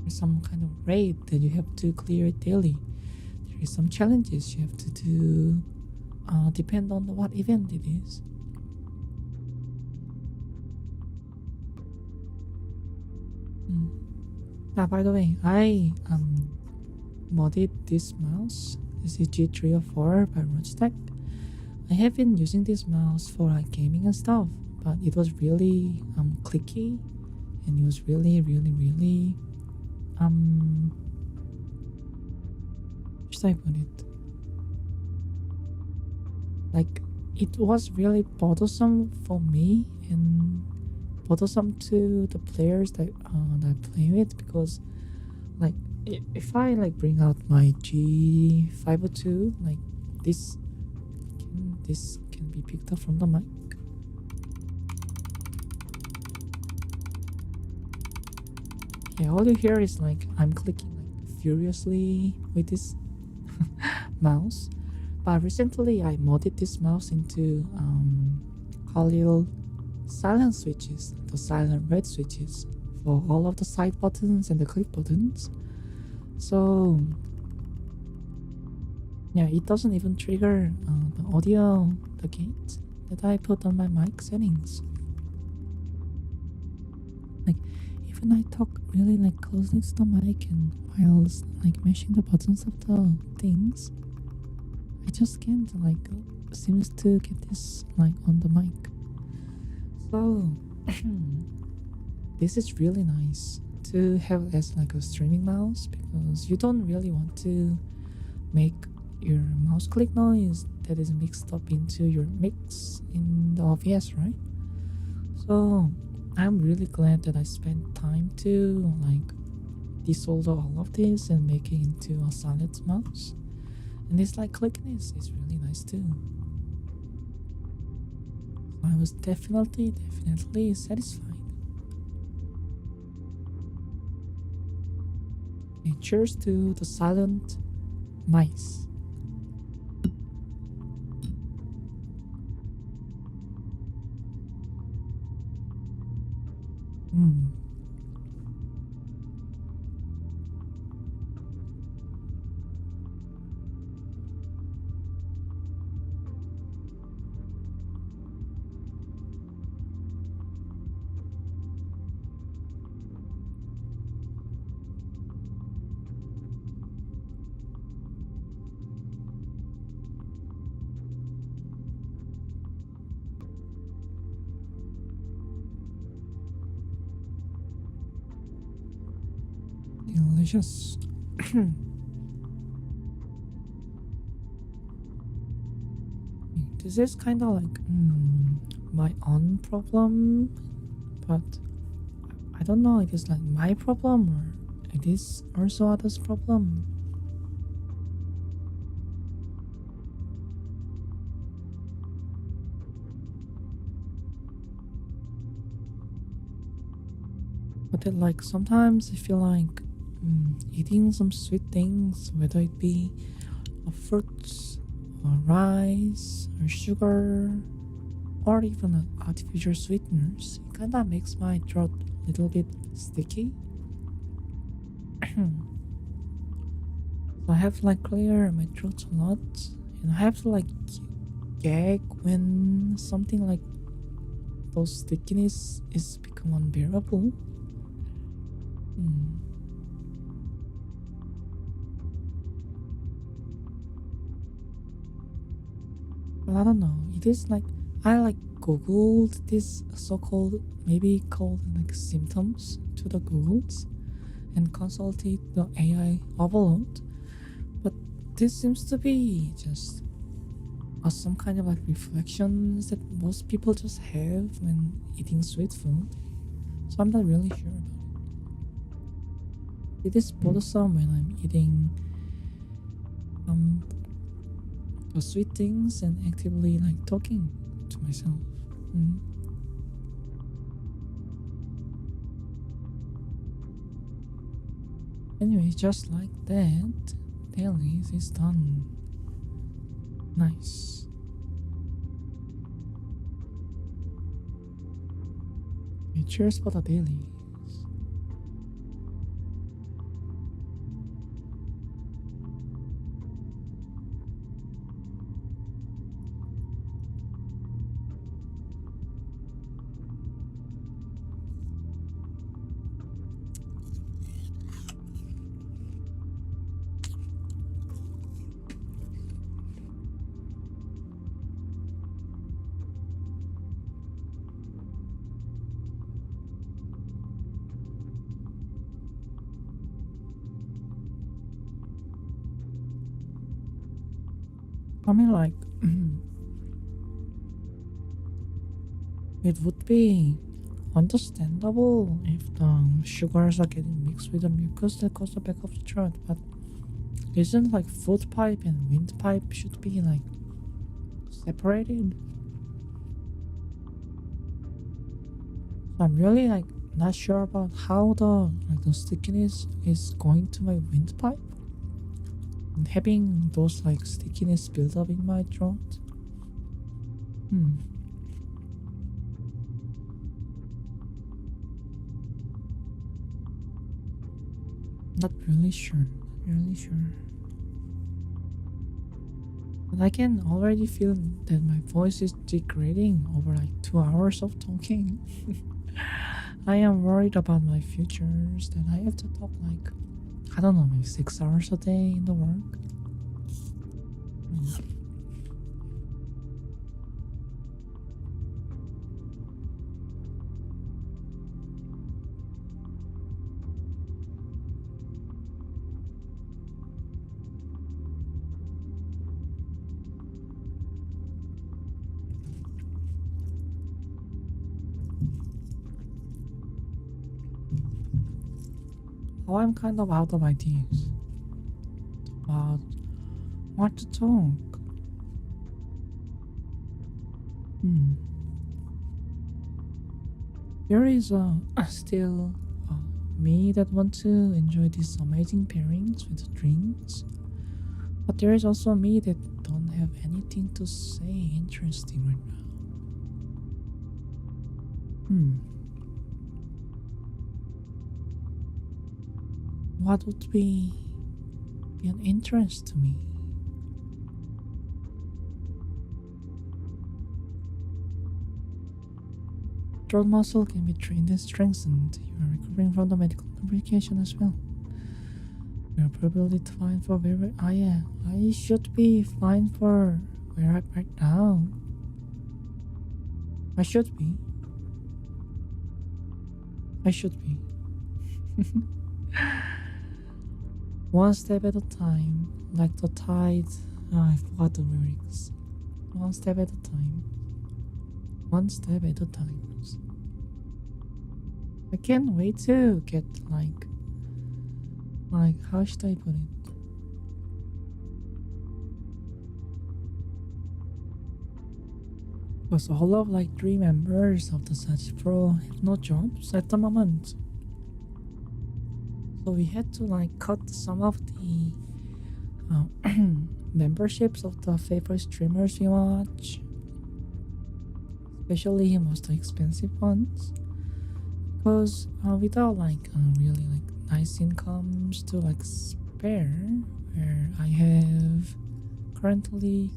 There's some kind of raid that you have to clear it daily. There is some challenges you have to do depend on what event it is. By the way, I modded this mouse. This is G304 by Roachstack. I have been using this mouse for like gaming and stuff, but it was really clicky, and it was really how should I put it? Like it was really bothersome for me and bothersome to the players that I play with, because like if I like bring out my G502, like this can be picked up from the mic. Yeah, all you hear is like I'm clicking like furiously with this mouse. But recently I modded this mouse into Khalil silent switches, the silent red switches for all of the side buttons and the click buttons. So yeah, it doesn't even trigger the audio, the gate that I put on my mic settings. Like even I talk really like closely to the mic and whilst like mashing the buttons of the things, I just can't like seems to get this like on the mic. So this is really nice to have as like a streaming mouse, because you don't really want to make your mouse click noise that is mixed up into your mix in the OBS, right? So I'm really glad that I spent time to like dissolve all of this and make it into a silent mouse. And this like clickiness is really nice too. I was definitely satisfied. Okay, cheers to the silent mice. Hmm. Delicious. This is kind of like my own problem, but I don't know if it's like my problem or it is also others' problem. But then, like sometimes I feel like eating some sweet things, whether it be fruits or rice or sugar or even artificial sweeteners, it kind of makes my throat a little bit sticky. So I have to like clear my throat a lot, and I have to like gag when something like those stickiness is become unbearable. Hmm. Well, I don't know. It is like I like googled this so-called maybe called like symptoms to the Googles and consulted the AI overload, but this seems to be just some kind of like reflections that most people just have when eating sweet food. So I'm not really sure about it. It is bothersome when I'm eating um the sweet things and actively like talking to myself. Mm. Anyway, just like that, dailies is done. Nice. Okay, cheers for the dailies. I mean, like, it would be understandable if the sugars are getting mixed with the mucus that goes the back of the throat, but isn't like food pipe and windpipe should be like separated? So I'm really like not sure about how the stickiness is going to my windpipe and having those like stickiness build up in my throat. Hmm. Not really sure. Not really sure. But I can already feel that my voice is degrading over like 2 hours of talking. I am worried about my futures that I have to talk like, I don't know, maybe 6 hours a day in the work. Hmm. Oh, I'm kind of out of ideas about what to talk. Hmm. There is still uh, me that want to enjoy these amazing pairings with drinks, but there is also me that don't have anything to say interesting right now. Hmm. What would be an interest to me? Throat muscle can be trained and strengthened. You are recovering from the medical complication as well. You are probably fine for where yeah, I should be fine for where I'm right now. I should be. I should be. One step at a time, like the tide. I forgot the lyrics. One step at a time. One step at a time. I can't wait to get how should I put it? Because all of three members of the Sachipro have no jobs at the moment. So we had to cut some of the memberships of the favorite streamers we watch, especially most expensive ones, because without really nice incomes to spare, where I have currently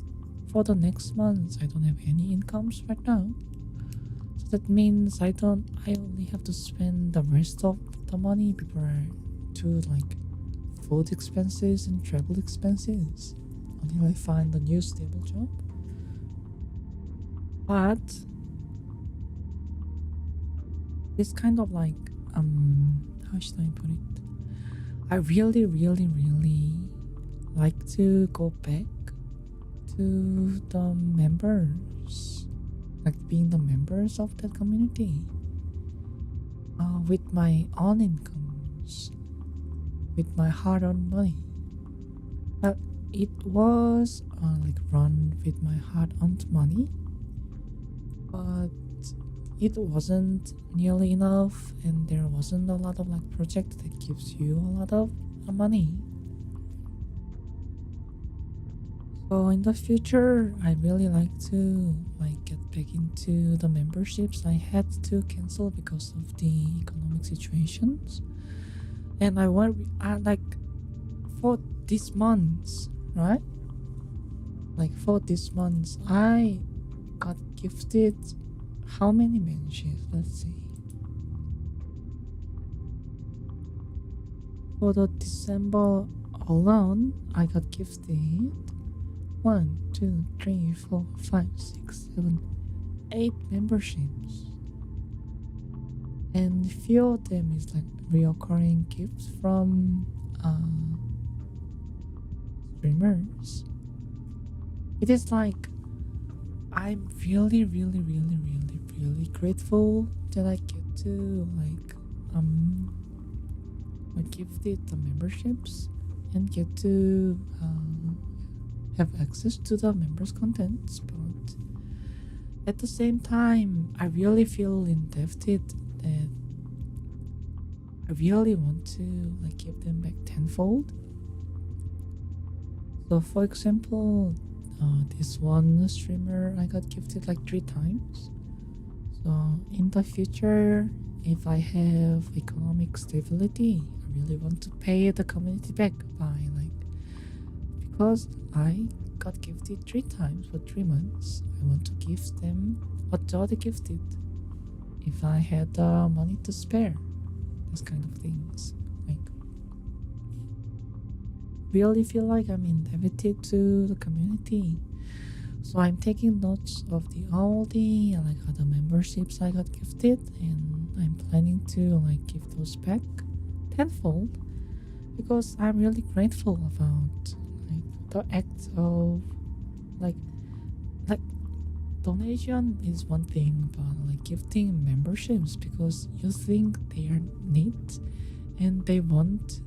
for the next month I don't have any incomes right now. So that means I only have to spend the rest of the money before I do food expenses and travel expenses until I find a new stable job. But it's kind of how should I put it? I really like to go back to the members, being the members of that community, with my own incomes, with my hard-earned money. It was run with my hard-earned money, but it wasn't nearly enough, and there wasn't a lot of project that gives you a lot of money. So in the future, I really like to get back into the memberships I had to cancel because of the economic situations. And I want for this month, right? For this month, I got gifted how many memberships? Let's see. For the December alone, I got gifted 1, 2, 3, 4, 5, 6, 7, 8 memberships. And few of them is reoccurring gifts from streamers. It is I'm really grateful that I get to gifted the memberships and get to have access to the members' contents, but at the same time, I really feel indebted that I really want to give them back tenfold. So, for example, this one streamer I got gifted 3 times. So, in the future, if I have economic stability, I really want to pay the community back by because I got gifted 3 times for 3 months. I want to give them what the other gifted if I had the money to spare. Those kind of things. Really feel I'm indebted to the community. So I'm taking notes of all the other memberships I got gifted, and I'm planning to give those back tenfold because I'm really grateful about the act of like donation is one thing, but gifting memberships because you think they are neat and they want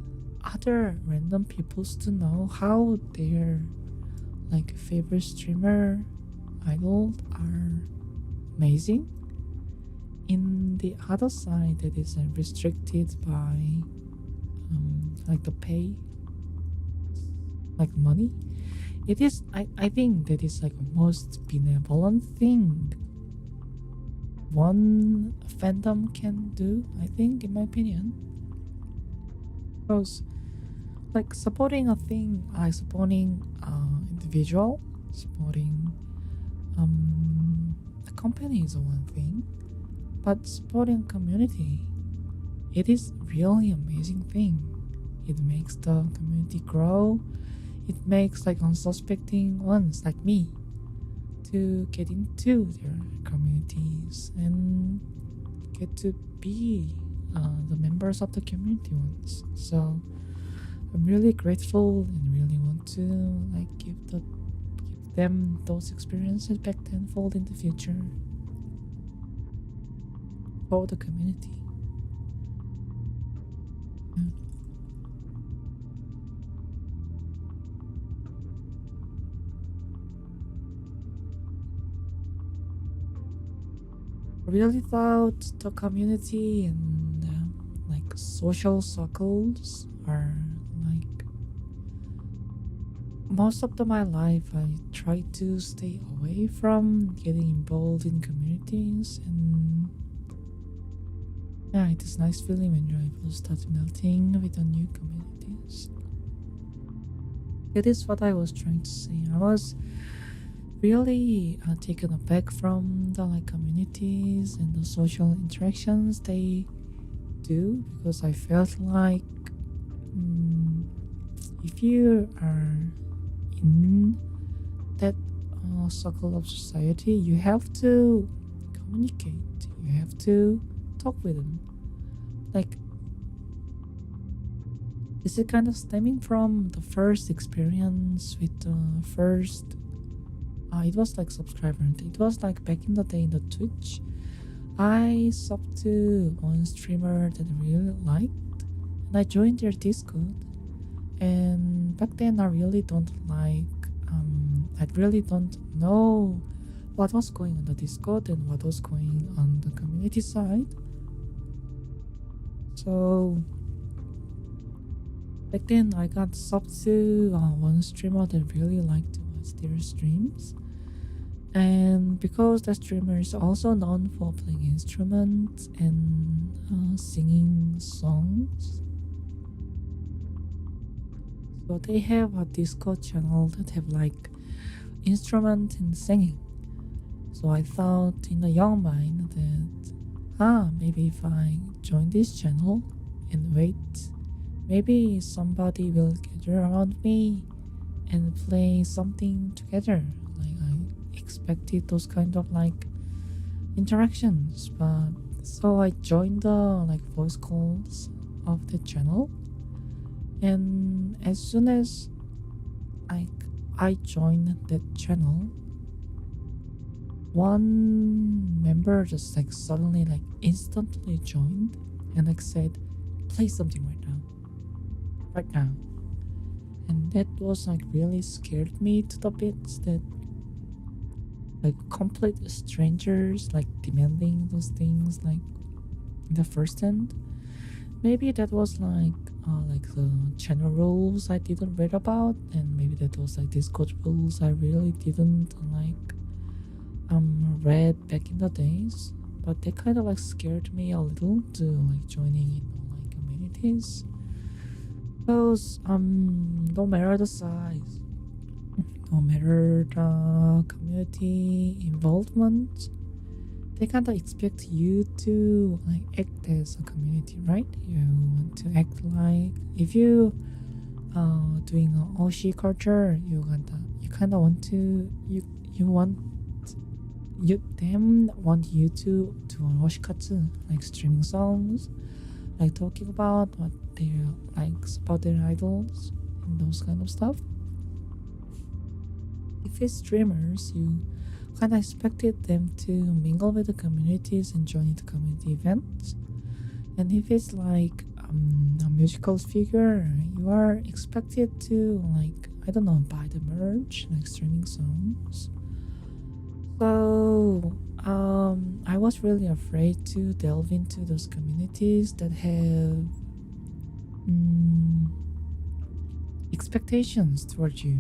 other random peoples to know how their like favorite streamer idol are amazing. In the other side, that is restricted by like the pay, like money. It is. I think that is like most benevolent thing one fandom can do. I think, in my opinion, because like supporting a thing, like supporting individual, supporting a company is one thing, but supporting community, it is really amazing thing. It makes the community grow. It makes like unsuspecting ones like me to get into their communities and get to be the members of the community ones. So I'm really grateful and really want to like give them those experiences back tenfold in the future for the community. Yeah. I really thought the community and like social circles are like most of my life I try to stay away from getting involved in communities, and yeah, it is nice feeling when you're able to start melting with the new communities. It is what I was trying to say. I was really taken aback from the like communities and the social interactions they do, because I felt like if you are in that circle of society, you have to communicate, you have to talk with them. Like, this is kind of stemming from the first experience with the first it was like subscriber. It was like back in the day in the Twitch. I subbed to one streamer that I really liked, and I joined their Discord. And back then, I really don't like. I really don't know what was going on the Discord and what was going on the community side. So back then, I got subbed to one streamer that I really liked to watch their streams. And because the streamer is also known for playing instruments and singing songs, so they have a Discord channel that have like instrument and singing. So I thought in the young mind that maybe if I join this channel and wait, maybe somebody will gather around me and play something together. Like I expected those kind of like interactions, but so I joined the like voice calls of the channel, and as soon as I joined that channel, one member just like suddenly like instantly joined and like said, play something right now, and that was like really scared me to the bits that like complete strangers like demanding those things like in the first hand. Maybe that was like the channel rules I didn't read about, and maybe that was like Discord rules I really didn't like read back in the days. But they kind of like scared me a little to like joining in like communities, because no matter the size, no matter the community involvement, they kind of expect you to like act as a community, right? You want to act like, if you doing a Oshi culture, you kind of want to you want you them want you to do an oshikatsu, like streaming songs, like talking about what they like about their idols and those kind of stuff. If it's streamers, you kind of expected them to mingle with the communities and join the community events. And if it's like a musical figure, you are expected to, like, I don't know, buy the merch, like streaming songs. So I was really afraid to delve into those communities that have mm, expectations towards you.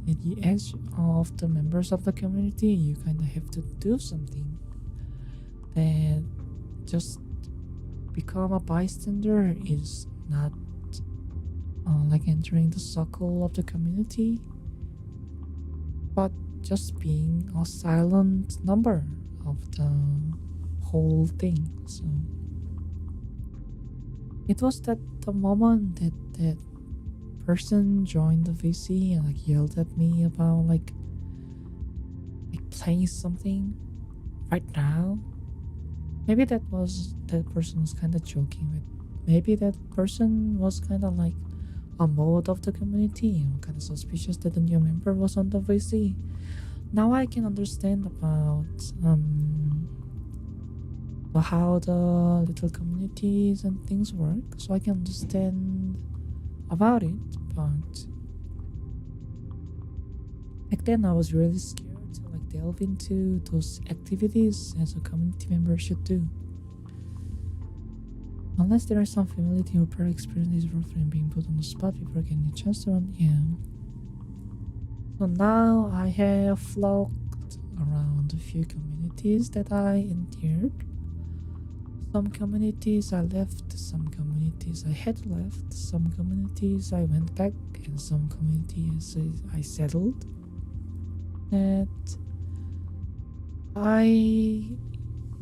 At the edge of the members of the community, you kind of have to do something that just become a bystander is not like entering the circle of the community, but just being a silent number of the whole thing. So it was that the moment that person joined the VC and like yelled at me about like playing something right now. Maybe that person was kind of joking with. Maybe that person was kind of like a mode of the community, kind of suspicious that the new member was on the VC. Now I can understand about how the little communities and things work, so I can understand about it. But back then I was really scared to like delve into those activities as a community member should do. Unless there are some familiarity or prior experience is rough and being put on the spot before getting a chance to run, yeah. So now I have flocked around a few communities that I entered. Some communities I left, some communities I had left, some communities I went back, and some communities I settled. That I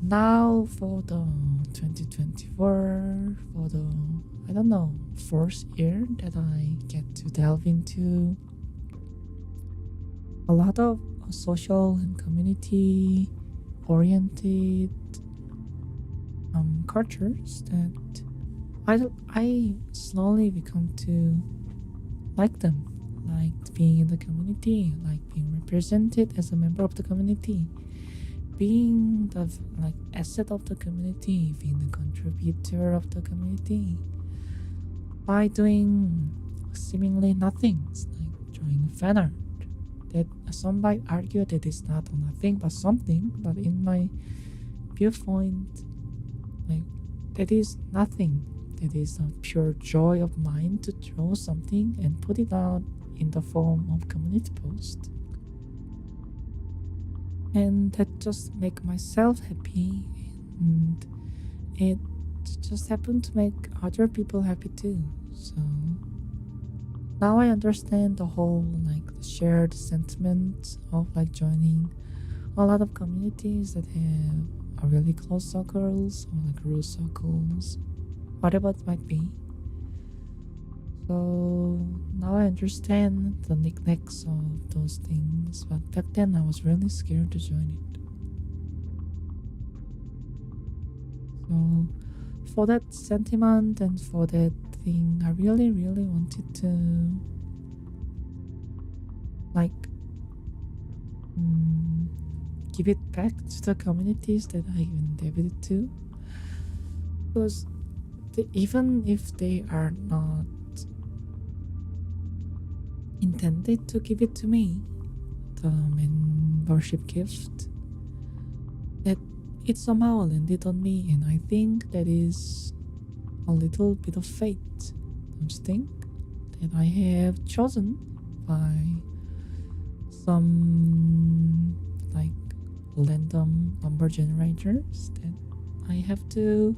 now for the 2024, for the, I don't know, fourth year that I get to delve into a lot of social and community oriented cultures that I slowly become to like them, like being in the community, like being represented as a member of the community, being the like asset of the community, being the contributor of the community by doing seemingly nothing, like drawing fan art. That some might argue that it's not a nothing but something, but in my viewpoint, like that is nothing. That is a pure joy of mine to draw something and put it out in the form of community post. And that just make myself happy, and it just happened to make other people happy too. So now I understand the whole like the shared sentiment of like joining a lot of communities that have a really close circles or like rural circles, whatever it might be. So now I understand the knickknacks of those things, but back then I was really scared to join it. So for that sentiment and for that thing, I really, really wanted to like give it back to the communities that I indebted to, because even if they are not intended to give it to me, the membership gift, that it somehow landed on me, and I think that is a little bit of fate, don't you think? That I have chosen by some like random number generators that I have to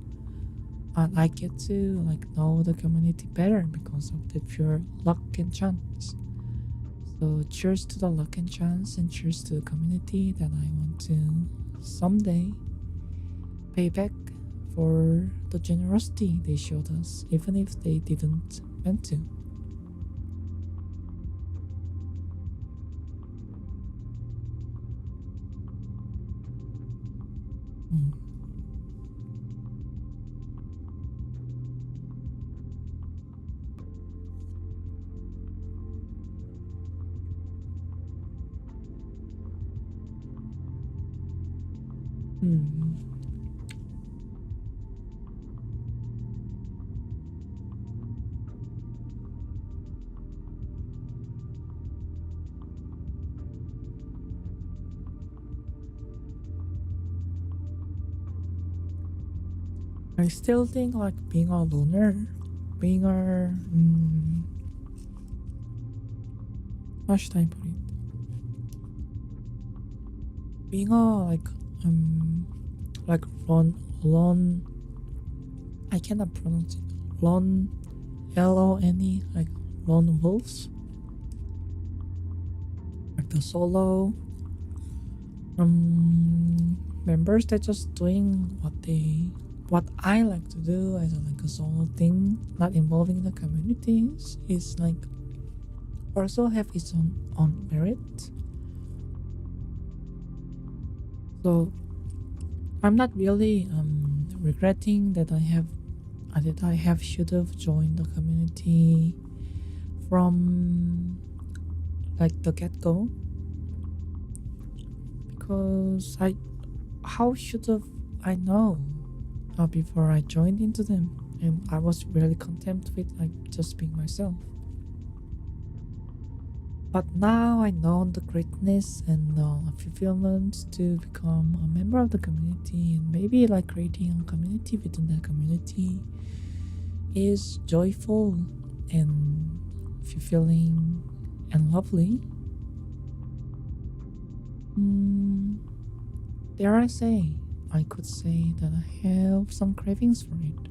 I get to like know the community better because of the pure luck and chance. So cheers to the luck and chance, and cheers to the community that I want to someday pay back for the generosity they showed us, even if they didn't meant to. Mm. Mm. I still think like being a loner, being a how should I put it? Being a like lone. I cannot pronounce it. Lone, LONE, like lone wolves, like the solo members that just doing what I like to do as like a solo thing, not involving the communities, is like also have its own merit. So I'm not really regretting that I have should have joined the community from like the get go, because I how should have I know before I joined into them, and I was really content with like just being myself. But now I know the greatness and the fulfillment to become a member of the community, and maybe like creating a community within the community is joyful and fulfilling and lovely. Mm, dare I could say that I have some cravings for it.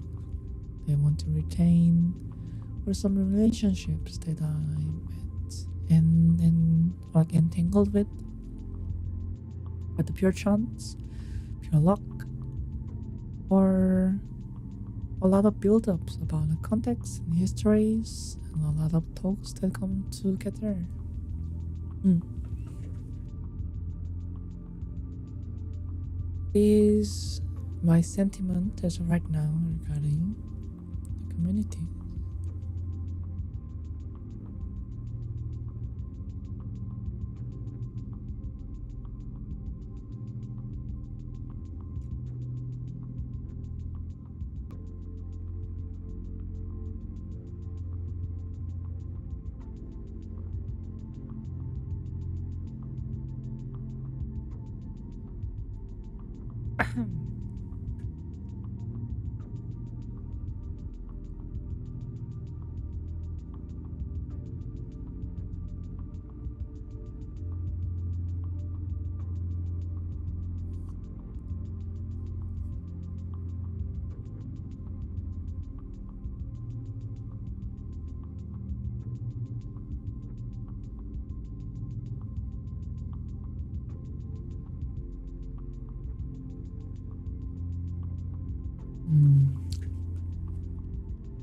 I want to retain or some relationships that I met and like entangled with by the pure chance, pure luck, or a lot of build-ups about the context and histories and a lot of talks that come together. Mm. Is my sentiment as of right now regarding the community. Mm.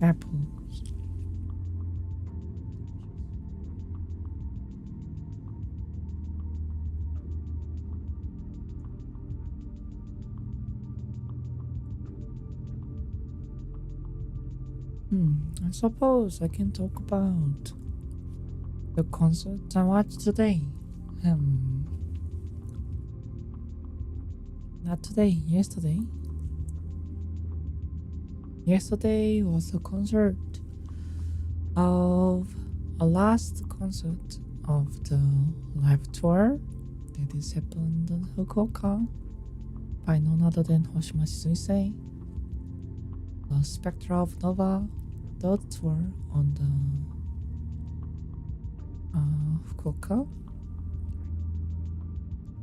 Apples. I suppose I can talk about the concert I watched today. Um, Not today, yesterday. Yesterday was a concert of a last concert of the live tour that is happened in Fukuoka by none other than Hoshimashi Suisei, the Spectra of Nova third tour on the Fukuoka.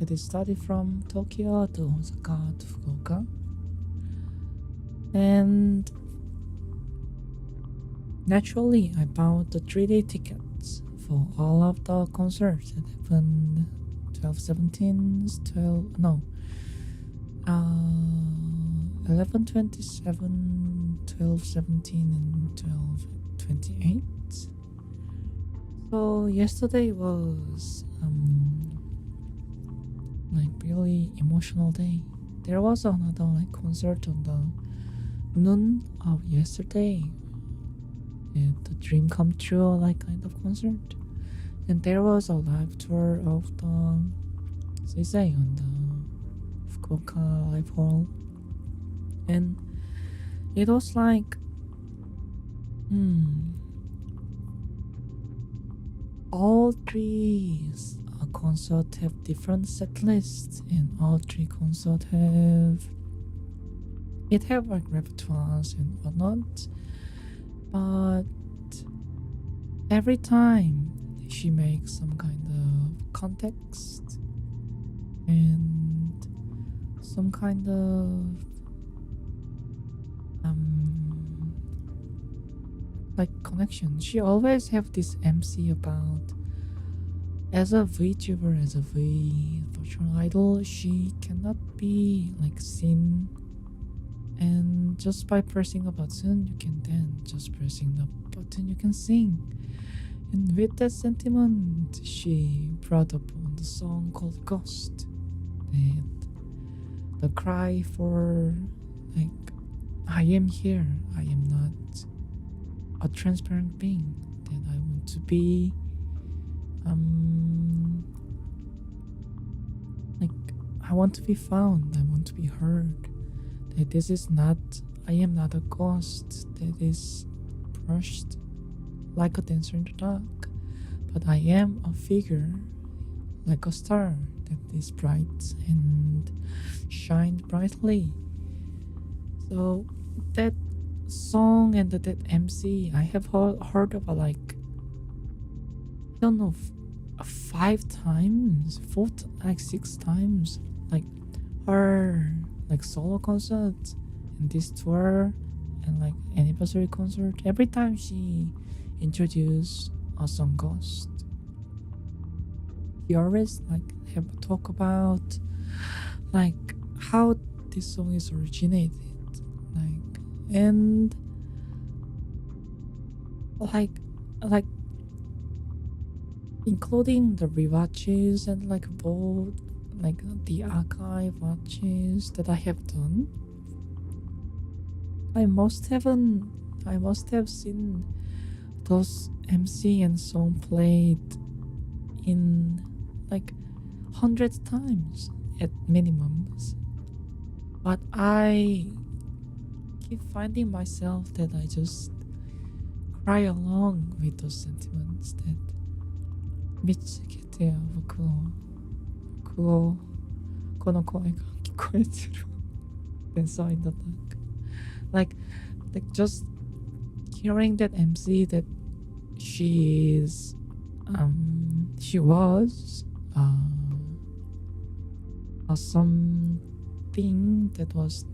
It is started from Tokyo to Osaka to Fukuoka, and naturally I bought the 3-day tickets for all of the concerts that happened 12 17 12 no 11 27 12 17 and 12 28. So yesterday was like really emotional day. There was another like concert on the noon of yesterday, the dream come true like kind of concert, and there was a live tour of the Seisei on the Fukuoka live hall, and it was like all three concerts have different set lists, and all three concerts have it have like repertoires and whatnot, but every time she makes some kind of context and some kind of like connection, she always have this MC about as a VTuber, as a V virtual idol, she cannot be like seen, and just by pressing a button you can dance, just pressing the button you can sing. And with that sentiment, she brought up on the song called Ghost, and the cry for like I am here, I am not a transparent being, that I want to be like I want to be found, I want to be heard, that this is not, I am not a ghost that is brushed like a dancer in the dark, but I am a figure like a star that is bright and shined brightly. So that song and that MC I have heard about like I don't know 5 times, like 6 times, like her like solo concert and this tour and like anniversary concert. Every time she introduced a song Ghost, he always like have a talk about like how this song is originated, like and like including the rewatches and like both like the archive watches that I have done. I must have seen those MC and song played in like 100 times at minimums. But I keep finding myself that I just cry along with those sentiments that 미치겠대요. この声が聞こえてる Dancer in the dark. Like just hearing that MC that she was something that was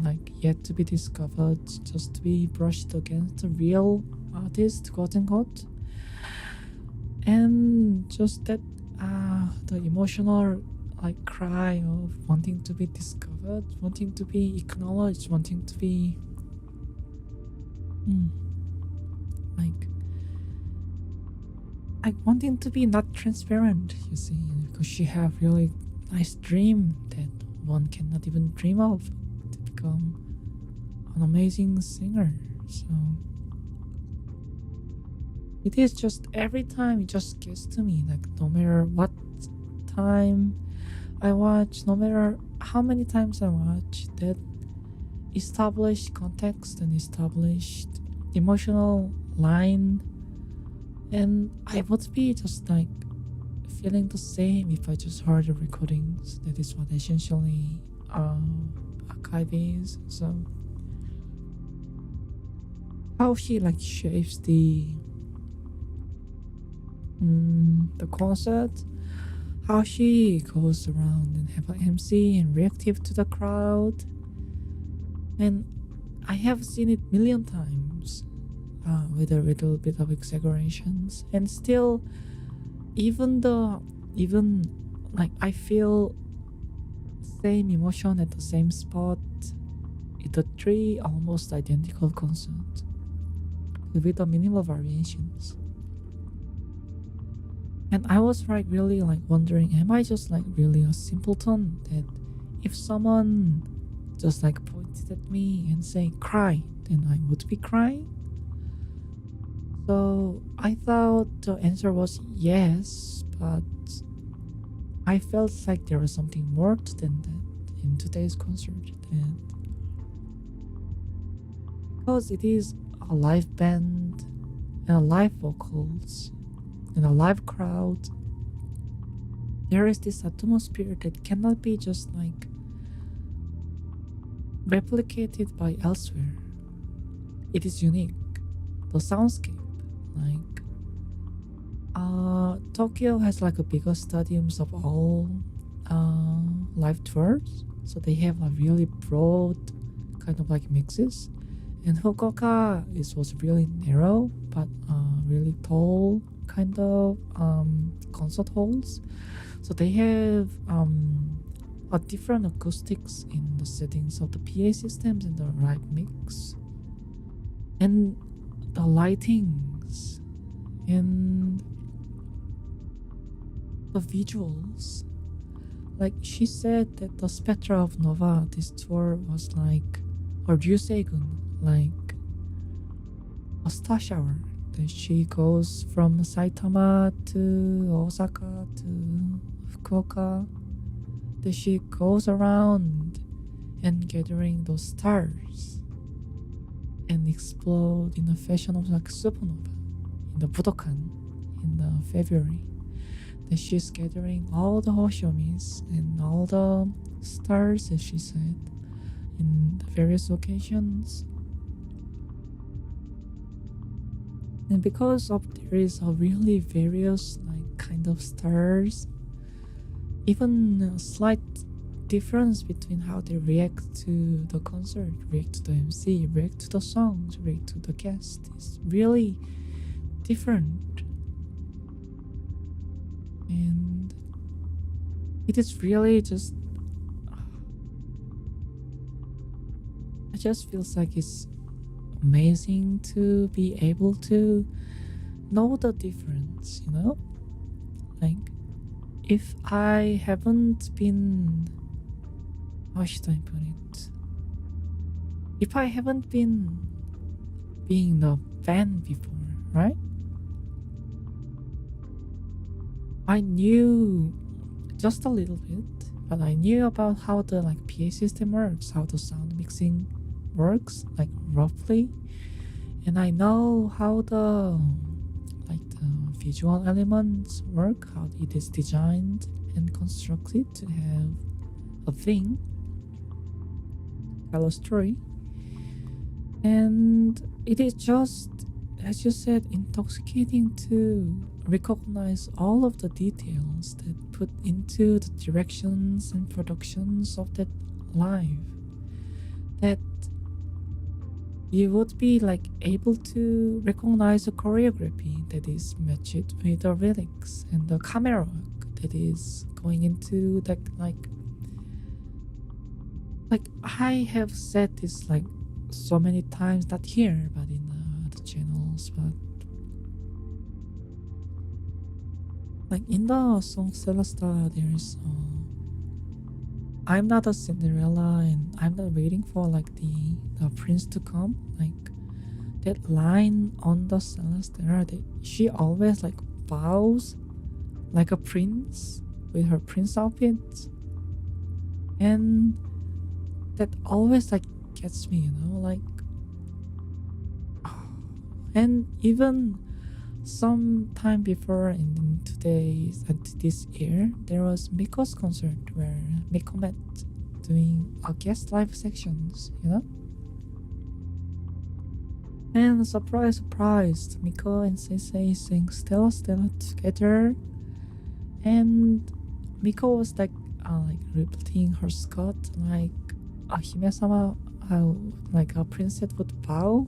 like yet to be discovered, just to be brushed against a real artist, quote unquote. And just that the emotional like cry of wanting to be discovered, wanting to be acknowledged, wanting to be like wanting to be not transparent, you see, because she have really nice dream that one cannot even dream of, to become an amazing singer. So it is just every time it just gets to me, like no matter what time I watch, no matter how many times I watch, that established context and established emotional line, and I would be just like feeling the same if I just heard the recordings. That is what essentially archive is. So how she like shapes the concert, how she goes around and have an MC and reactive to the crowd, and I have seen it million times with a little bit of exaggerations, and still even like I feel same emotion at the same spot. It's a 3 almost identical concert with a minimal variations. And I was like really like wondering, am I just like really a simpleton that if someone just like pointed at me and say cry, then I would be crying? So I thought the answer was yes, but I felt like there was something more than that in today's concert. And because it is a live band and a live vocals in a live crowd, there is this atmosphere that cannot be just like replicated by elsewhere. It is unique. The soundscape, like Tokyo has like a bigger stadiums of all live tours, so they have a really broad kind of like mixes. And Fukuoka was really narrow but really tall kind of concert halls. So they have a different acoustics in the settings of the PA systems and the right mix and the lightings and the visuals. Like she said that the Spectra of Nova, this tour was like a Ryuseigun, like a star shower. That she goes from Saitama to Osaka to Fukuoka. That she goes around and gathering those stars and explode in a fashion of like supernova in the Budokan in the February. That she's gathering all the Hoshomis and all the stars, as she said, in the various occasions. And because of there is a really various like kind of stars, even a slight difference between how they react to the concert, react to the MC, react to the songs, react to the guest is really different. And it is really just it just feels like it's amazing to be able to know the difference, you know? Like if I haven't been how should I put it? If I haven't been being a fan before, right? I knew just a little bit, but I knew about how the like PA system works, how the sound mixing works, like roughly, and I know how the visual elements work, how it is designed and constructed to have a thing, tell a story, and it is just, as you said, intoxicating to recognize all of the details that put into the directions and productions of that live, that you would be like able to recognize the choreography that is matched with the lyrics and the camera work that is going into that like I have said this like so many times, not here but in the channels, but like in the song Celesta there's I'm not a Cinderella and I'm not waiting for like the prince to come, like that line on the Celesta that she always like bows like a prince with her prince outfit, and that always like gets me, you know, like and even some time before in today's this year there was Miko's concert where Miko met doing a guest live sections, you know, and surprise surprise Miko and Sensei sang Stella Stella together, and Miko was like repeating her skirt like a Hime-sama, how like a princess would bow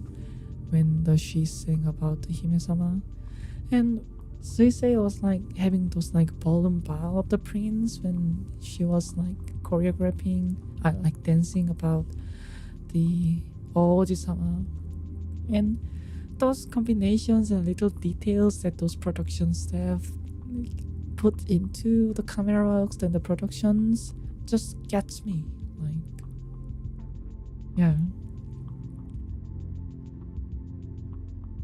when she sang about the Hime-sama, and Suisei was like having those like ballroom bow of the prince when she was like choreographing, like dancing about the Oji-sama, and those combinations and little details that those production staff put into the camera works and the productions just gets me, like yeah,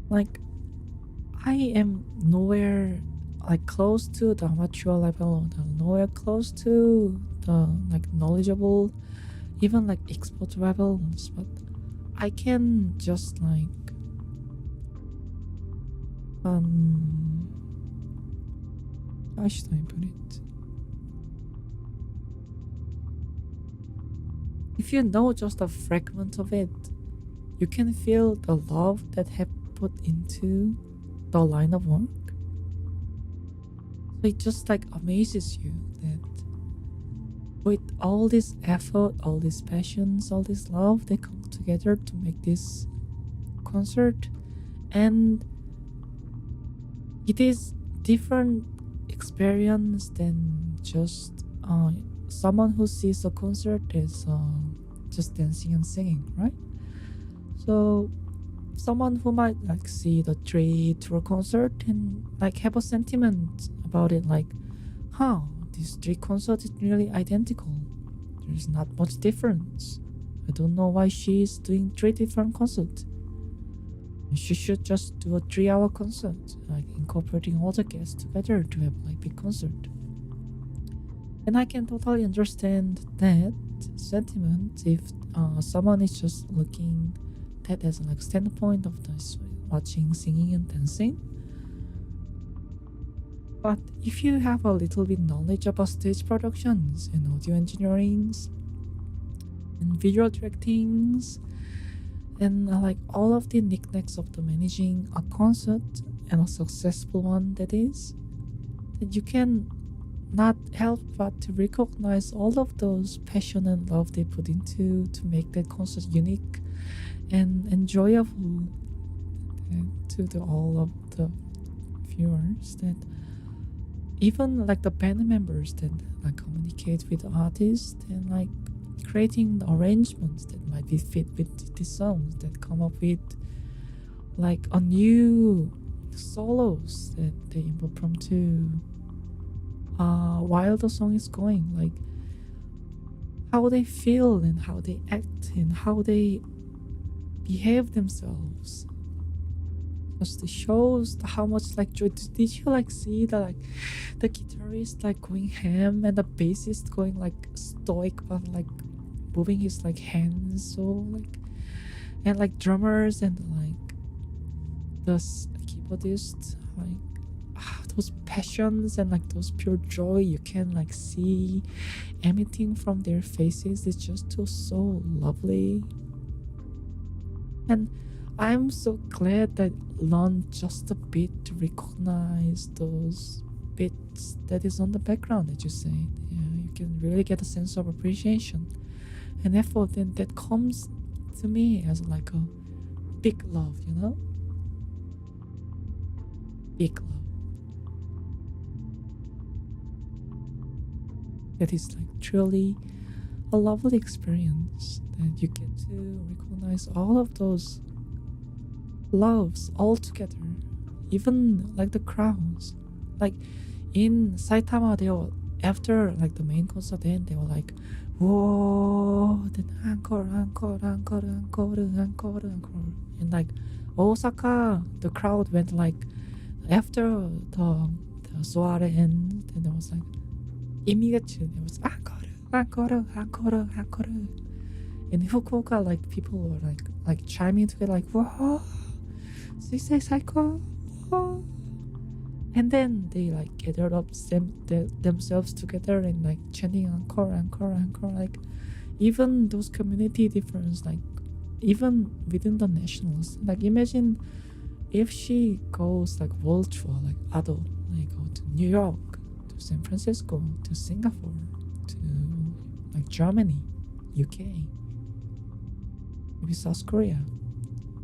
like I am nowhere like close to the amateur level, nowhere close to the like knowledgeable, even like expert levels, but I can just like how should I put it? If you know just a fragment of it, you can feel the love that have put into the line of work. So it just like amazes you that with all this effort, all these passions, all this love, they come together to make this concert. And it is different experience than just someone who sees a concert as just dancing and singing, right? So someone who might like see the tree to a concert and like have a sentiment about it, like, huh, these three concerts is really identical. There's not much difference. I don't know why she's doing three different concerts. She should just do a 3-hour concert, like incorporating all the guests together to have like big concert. And I can totally understand that sentiment if someone is just looking that as like standpoint of this watching singing and dancing. But if you have a little bit knowledge about stage productions and audio engineerings and visual directings and like all of the knickknacks of the managing a concert and a successful one that is, then you can not help but to recognize all of those passion and love they put into to make that concert unique and enjoyable to all of the viewers. That even like the band members that like communicate with the artist and like creating the arrangements that might be fit with the songs, that come up with like a new solos that they impromptu while the song is going, like how they feel and how they act and how they behave themselves just shows how much like joy. Did you like see the guitarist like going ham and the bassist going like stoic but like moving his like hands so like, and like drummers and like the keyboardist like those passions and like those pure joy you can like see emitting from their faces. It's just so lovely. And I'm so glad that learned just a bit to recognize those bits that is on the background that you say. Yeah, you can really get a sense of appreciation and effort, and that comes to me as like a big love, you know? Big love. That is like truly a lovely experience that you get to recognize all of those loves all together, even like the crowds. Like in Saitama, they were after like the main concert, then they were like, whoa, then encore, encore, encore, encore, encore, encore, and like Osaka, the crowd went like after the soiree end, then there was like immediately there was encore, encore, encore, encore. In Fukuoka, like people were like chiming together, like whoa, say psycho, whoa. And then they like gathered up themselves together and like chanting encore, encore, encore. Like even those community difference, like even within the nationals. Like imagine if she goes like world tour, like Ado, like go to New York, to San Francisco, to Singapore, to like Germany, UK, maybe South Korea,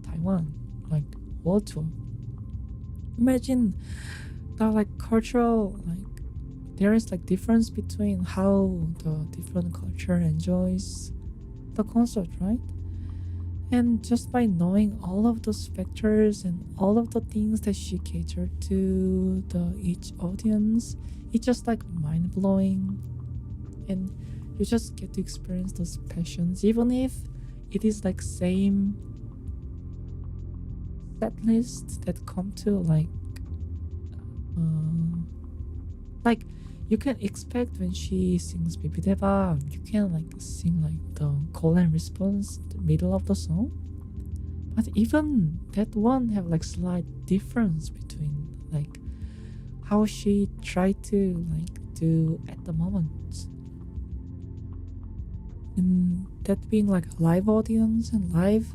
Taiwan, like world tour. Imagine the like cultural, like there is like difference between how the different culture enjoys the concert, right? And just by knowing all of those factors and all of the things that she catered to the each audience, it's just like mind blowing, and you just get to experience those passions, even if it is like same set list that come to like you can expect when she sings Baby Deva, you can like sing like the call and response the middle of the song. But even that one have like slight difference between like how she tried to like do at the moment. And that being like a live audience and live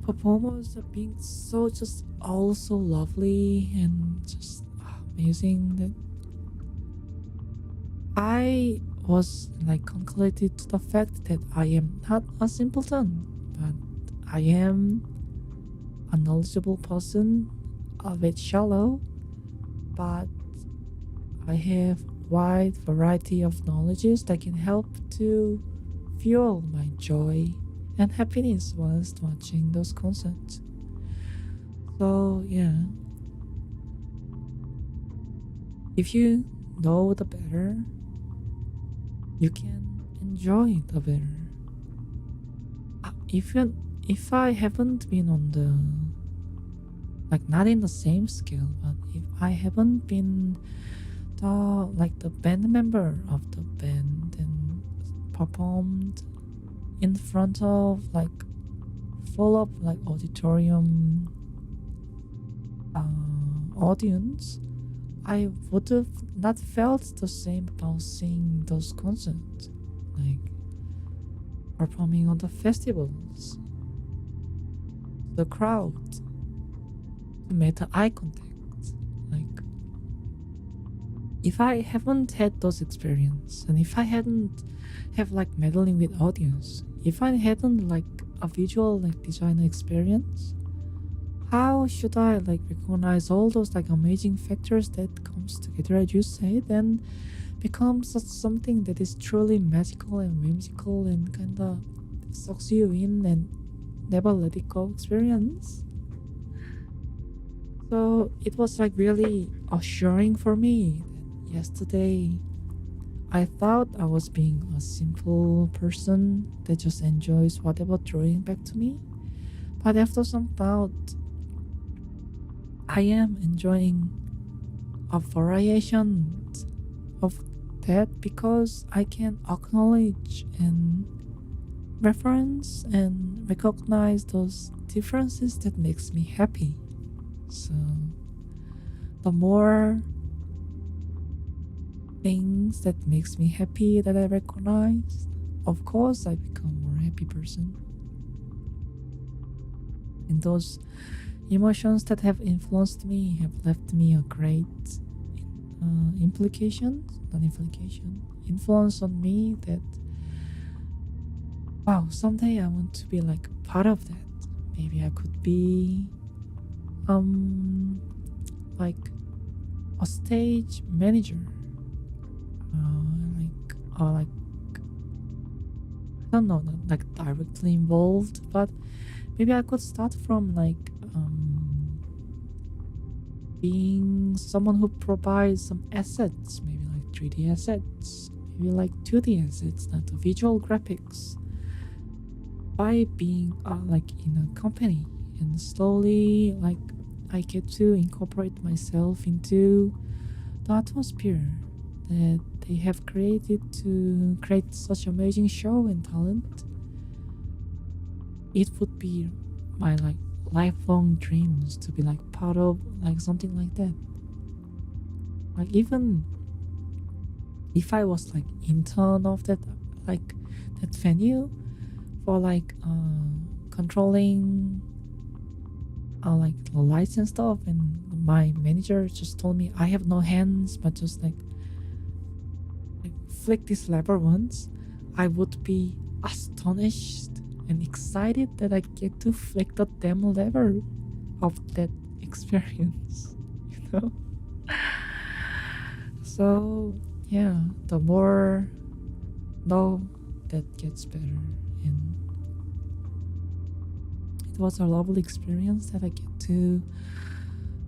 performers are being so just also lovely and just amazing that I was like concluded to the fact that I am not a simpleton, but I am a knowledgeable person, a bit shallow, but I have wide variety of knowledges that can help to fuel my joy and happiness whilst watching those concerts. So yeah, if you know the better, you can enjoy the better. If I haven't been on the like not in the same scale, but if I haven't been the band member of the band and performed in front of like full of like auditorium audience, I would have not felt the same about seeing those concerts, like performing on the festivals, the crowd, to make the eye contact. Like, if I haven't had those experience, and if I hadn't have like meddling with audience, if I hadn't like a visual like designer experience, how should I like recognize all those like amazing factors that comes together as you said and becomes something that is truly magical and whimsical and kinda sucks you in and never let it go experience. So it was like really assuring for me that yesterday I thought I was being a simple person that just enjoys whatever throwing back to me. But after some thought, I am enjoying a variation of that because I can acknowledge and reference and recognize those differences that makes me happy. So the more things that makes me happy that I recognize, of course I become a more happy person. And those emotions that have influenced me have left me a great influence on me that wow, someday I want to be like part of that. Maybe I could be like a stage manager, like I don't know, not like directly involved, but maybe I could start from like being someone who provides some assets, maybe like 3D assets, maybe like 2D assets, not the visual graphics, by being like in a company, and slowly like I get to incorporate myself into the atmosphere that they have created to create such amazing show and talent. It would be my like lifelong dreams to be like part of like something like that. Like even if I was like intern of that like that venue for like controlling like the lights and stuff, and my manager just told me I have no hands but just like flick this lever once, I would be astonished and excited that I get to flick the damn lever of that experience, you know? So, yeah, the more no, that gets better. And it was a lovely experience that I get to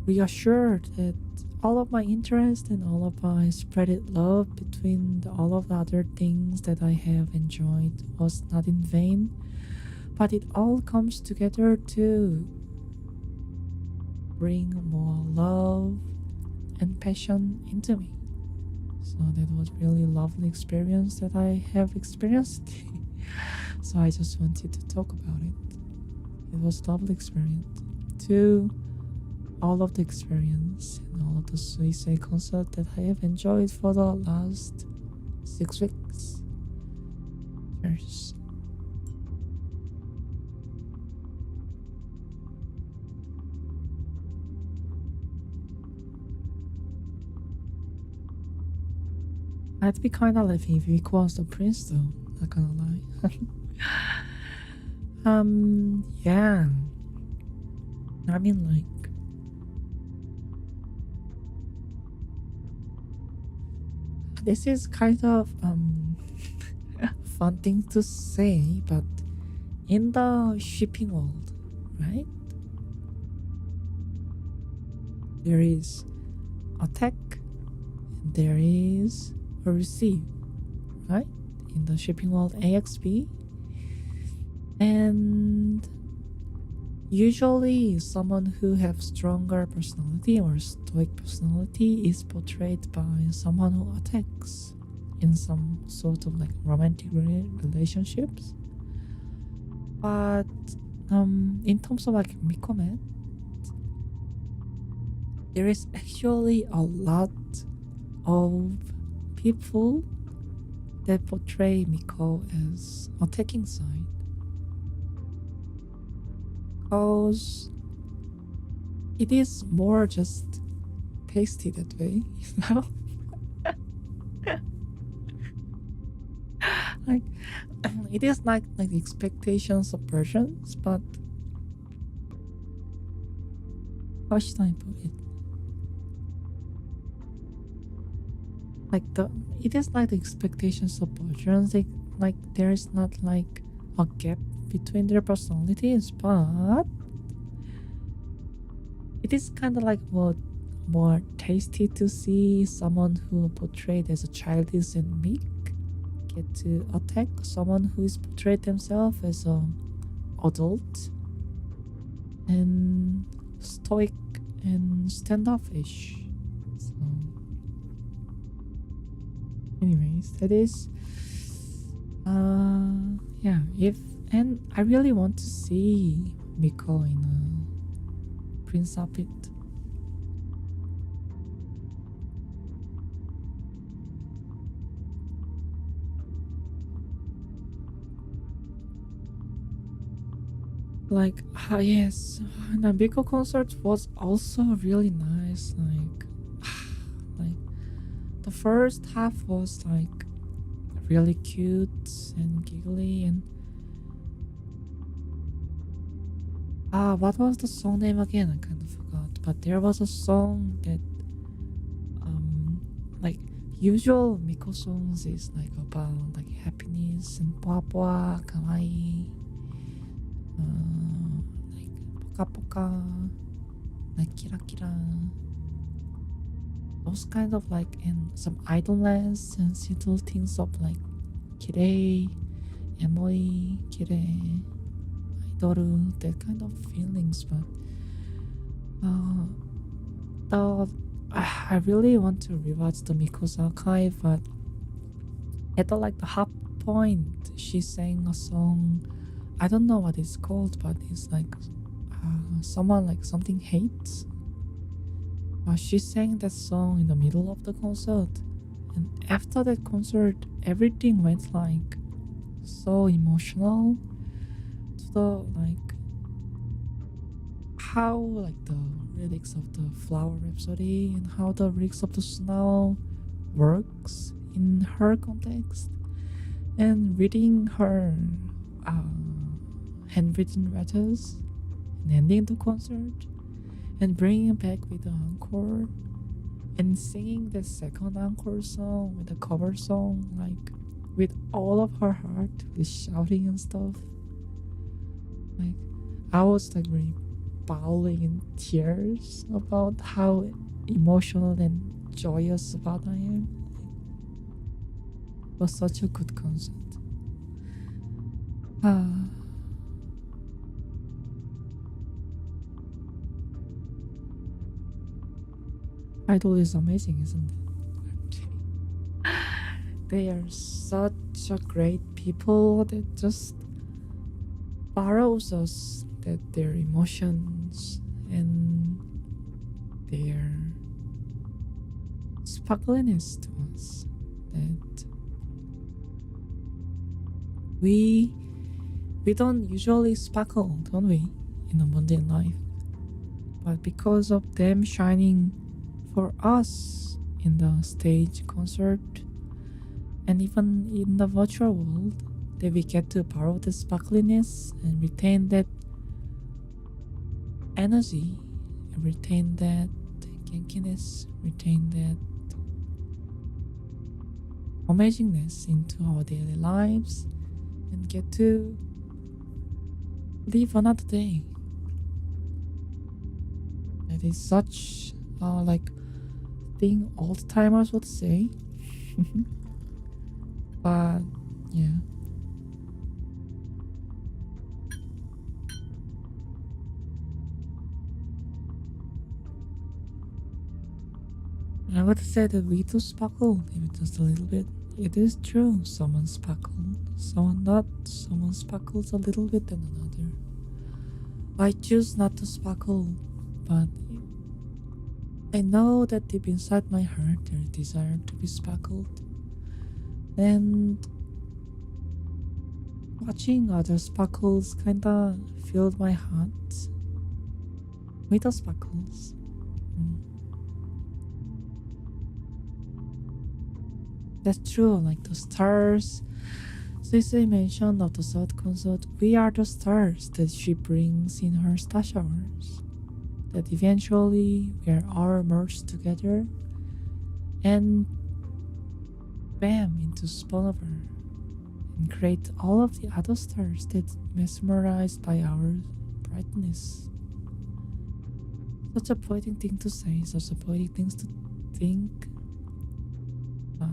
reassured that all of my interest and all of my spreaded love between all of the other things that I have enjoyed was not in vain, but it all comes together to bring more love and passion into me. So that was really lovely experience that I have experienced. So I just wanted to talk about it. It was lovely experience. To all of the experience and all of the Suicide concert that I have enjoyed for the last 6 weeks. Cheers. I'd be kind of like if he was the prince though. Not gonna lie. Yeah. I mean, like, this is kind of fun thing to say, but in the shipping world, right? There is attack, and there is a receive, right? In the shipping world, AXP, and usually someone who have stronger personality or stoic personality is portrayed by someone who attacks in some sort of like romantic relationships. But in terms of like Mikome, there is actually a lot of people that portray Miko as attacking side. Because it is more just tasty that way, you know? Like it is like the expectations of versions, but how should I put it? Like it is like the expectations of versions. Like there is not like a gap between their personalities, but it is kind of like more tasty to see someone who portrayed as a childish and meek get to attack someone who is portrayed themselves as a adult and stoic and standoffish. So, anyways, that is yeah. If and I really want to see Miko in a Prince outfit. Like, yes, the Miko concert was also really nice. Like the first half was like really cute and giggly, and what was the song name again? I kind of forgot. But there was a song that like usual Miko songs is like about like happiness and poa poa kawaii, like poka poka, like kira kira, those kind of like, and some idleness and little things of like kirei, emoi, kirei, idoru, that kind of feelings. But the I really want to rewatch the Miko's archive, but at the like the half point, she sang a song. I don't know what it's called, but it's like someone like something hates. She sang that song in the middle of the concert, and after that concert, everything went like so emotional to the like how like the lyrics of the Flower Rhapsody and how the lyrics of the Snow works in her context, and reading her handwritten letters and ending the concert and bringing it back with the encore and singing the second encore song with the cover song, like with all of her heart, with shouting and stuff. Like I was like really bawling in tears about how emotional and joyous about I am. It was such a good concert. Idol is amazing, isn't it? They are such a great people that just borrows us that their emotions and their sparkliness to us, that we don't usually sparkle, don't we, in a mundane life, but because of them shining for us in the stage concert, And even in the virtual world, that we get to borrow the sparkliness and retain that energy, and retain that kinkiness, retain that amazingness into our daily lives, and get to live another day. That is such like thing old timers would say. But yeah. I would say that we do sparkle, even just a little bit. It is true, someone sparkles, someone not, someone sparkles a little bit than another. I choose not to sparkle, but I know that deep inside my heart there is desire to be sparkled. And watching other sparkles kinda filled my heart with the sparkles. That's true, like the stars. Sissy mentioned of the third concert, we are the stars that she brings in her star showers. That eventually we are all merged together and bam into spillover and create all of the other stars that mesmerized by our brightness. Such a poetic thing to say, such a poetic things to think. But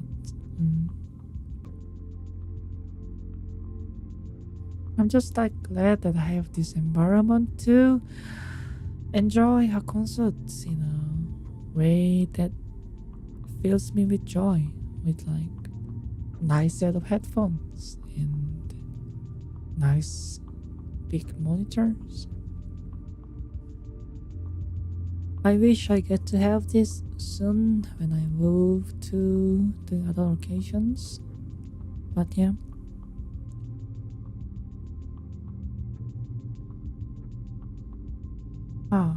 I'm just like glad that I have this environment to enjoy a concert in a way that fills me with joy, with like nice set of headphones and nice big monitors. I wish I get to have this soon when I move to the other locations. But yeah. Ah.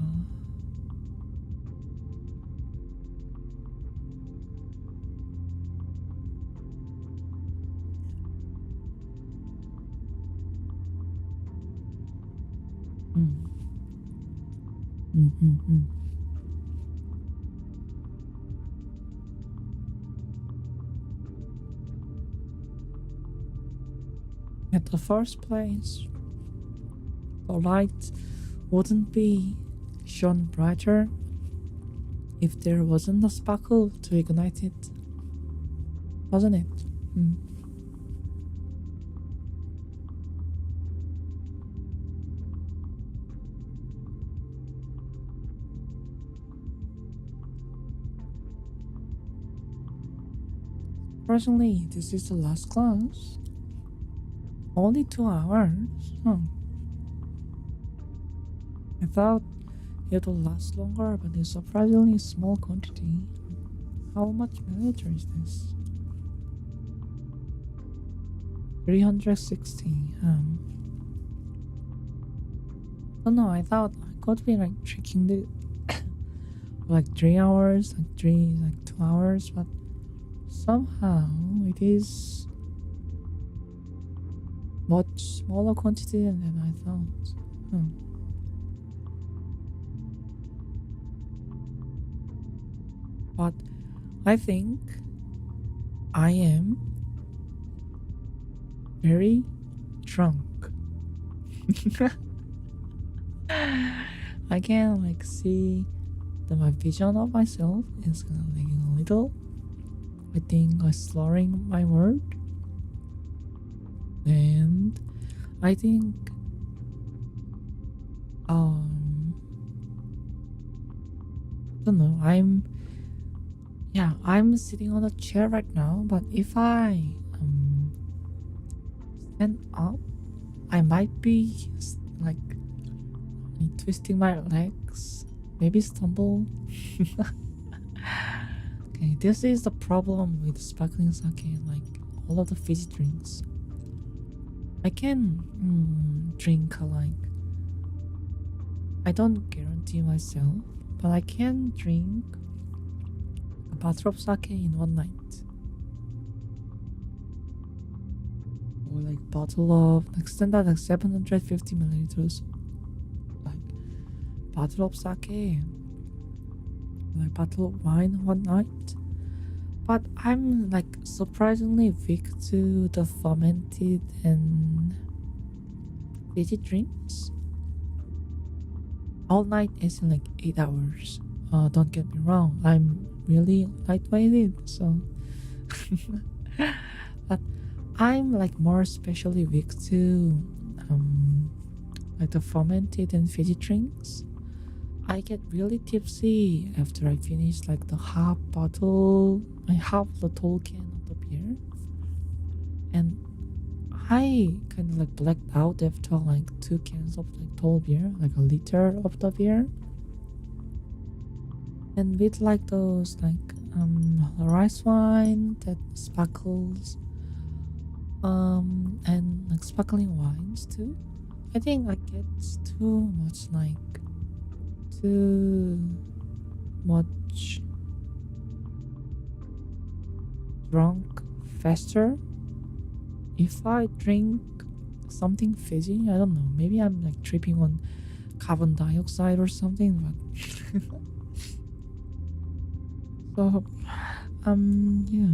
Mm. Mm-hmm. At the first place, the light wouldn't be shone brighter if there wasn't a sparkle to ignite it, wasn't it? Mm. Personally, this is the last class. Only 2 hours? Huh. I thought it would last longer, but it's surprisingly small quantity. How much milliliter is this? 360. Don't know, I thought I could be like tricking the like 3 hours, like 2 hours, but somehow it is much smaller quantity than I thought. But I think I am very drunk. I can like see that my vision of myself is kind of lagging a little. I think I'm slurring my word, and I think I don't know. I'm sitting on a chair right now, but if I stand up, I might be like twisting my legs, maybe stumble. Okay, this is the problem with sparkling sake, like all of the fizzy drinks. I can drink like, I don't guarantee myself, but I can drink a bottle of sake in one night. like bottle of like standard like 750 milliliters like bottle of sake, like bottle of wine one night. But I'm like surprisingly weak to the fermented and fizzy drinks. All night is in like 8 hours. Don't get me wrong, I'm really lightweighted, so but I'm like more especially weak to like the fermented and fizzy drinks. I get really tipsy after I finish like the half bottle, I half the tall can of the beer, and I kind of like blacked out after like 2 cans of like tall beer, like a liter of the beer, and with like those like rice wine that sparkles, and like sparkling wines too. I think I get too much like too much drunk faster if I drink something fizzy. I don't know. Maybe I'm like tripping on carbon dioxide or something. But so yeah.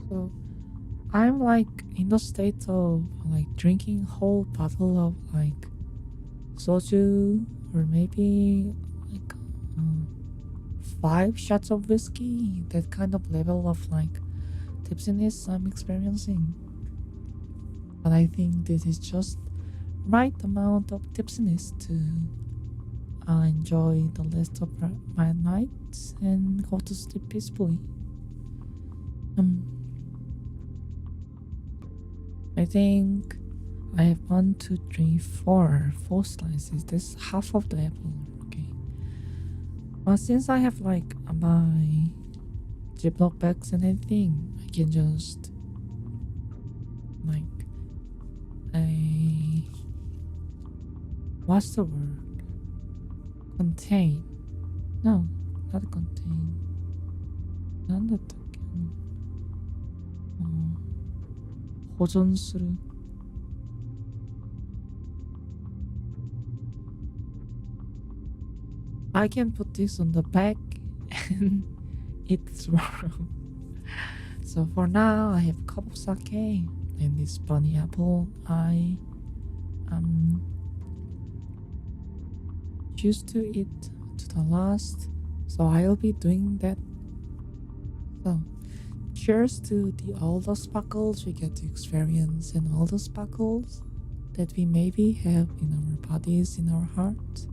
So I'm like in the state of like drinking whole bottle of like soju or maybe like 5 shots of whiskey. That kind of level of like tipsiness I'm experiencing. But I think this is just right amount of tipsiness to enjoy the rest of my night and go to sleep peacefully. Um, I think I have 1, 2, 3, 4 slices. That's half of the apple. Okay. But since I have like my Ziploc bags and everything, I can just like what's the word? Contain. No, not contain. なんだったっけ? 어, 保存する. I can put this on the back and eat tomorrow. So for now, I have a cup of sake and this bunny apple. I choose to eat to the last, so I'll be doing that. So cheers to all the sparkles we get to experience and all the sparkles that we maybe have in our bodies, in our hearts.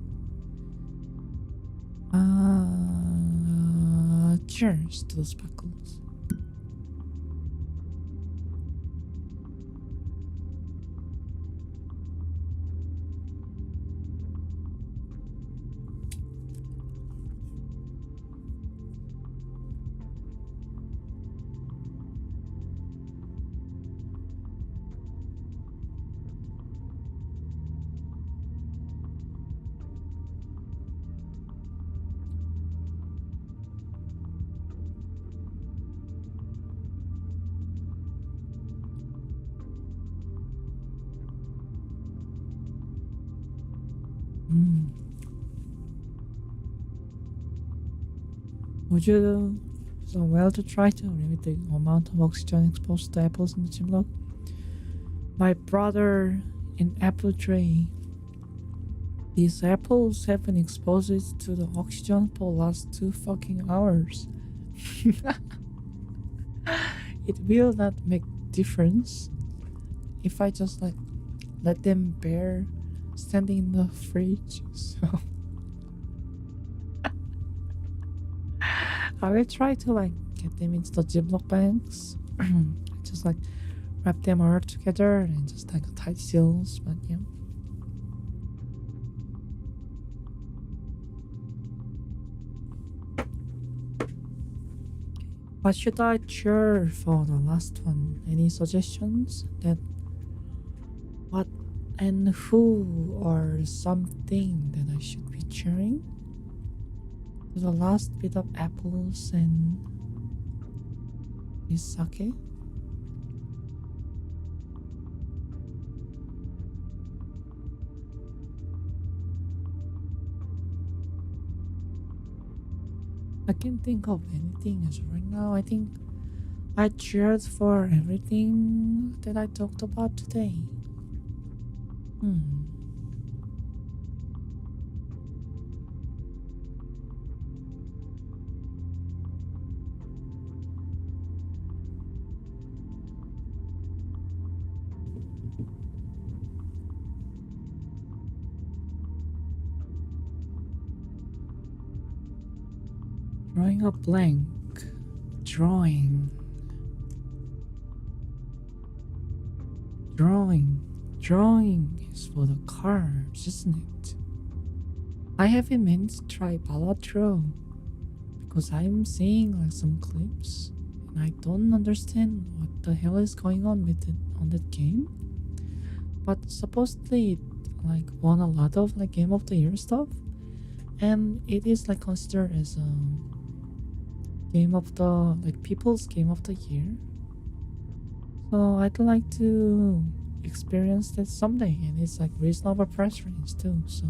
Cheers to the sparkles. Would you do so well to try to limit the amount of oxygen exposed to apples in the Ziploc? My brother in apple tree. These apples have been exposed to the oxygen for the last 2 fucking hours. It will not make difference if I just like let them bear standing in the fridge. So I will try to like get them into the Ziploc bags. Just like wrap them all together and just like tight seals. But yeah. What should I cheer for the last one? Any suggestions? That what and who or something that I should be cheering? The last bit of apples and this sake. I can't think of anything as right now. I think I cheered for everything that I talked about today. Hmm. Drawing a blank. Drawing. Drawing. Drawing is for the cards, isn't it? I haven't meant to try Balatro because I'm seeing like some clips and I don't understand what the hell is going on with it on that game. But supposedly it like won a lot of like Game of the Year stuff, and it is like considered as a game of the like people's game of the year. So I'd like to experience that someday, and it's like reasonable price range too. So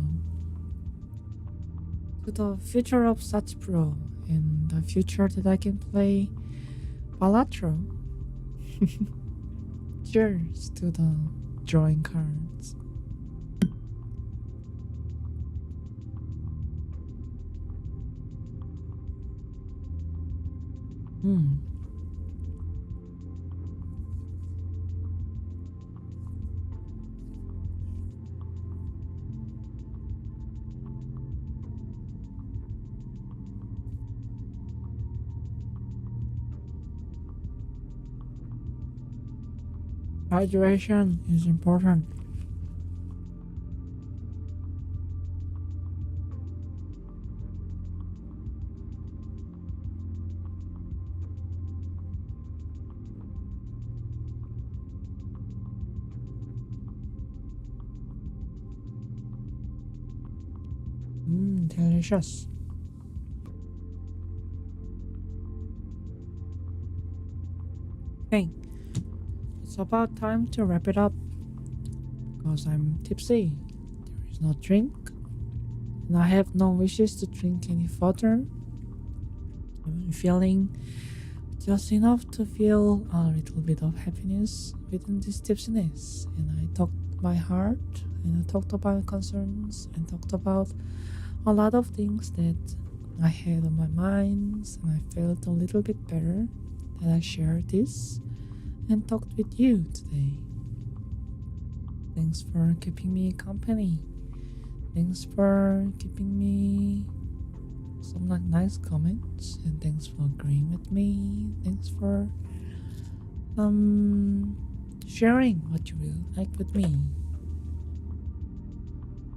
to the future of Sachipro and the future that I can play Balatro. Cheers to the drawing cards. Hmm. Hydration is important. Delicious. Okay, it's about time to wrap it up because I'm tipsy. There is no drink, and I have no wishes to drink any further. I'm feeling just enough to feel a little bit of happiness within this tipsiness, and I talked my heart, and I talked about concerns, and talked about a lot of things that I had on my mind, and I felt a little bit better that I shared this and talked with you today. Thanks for keeping me company. Thanks for giving me some like nice comments, and thanks for agreeing with me. Thanks for sharing what you will like with me.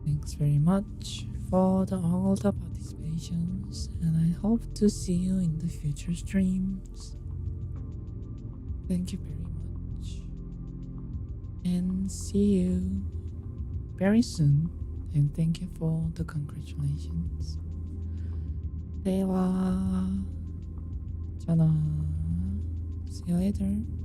Thanks very much for all the participations, and I hope to see you in the future streams. Thank you very much, and see you very soon, and thank you for the congratulations. 대화 전화. See you later.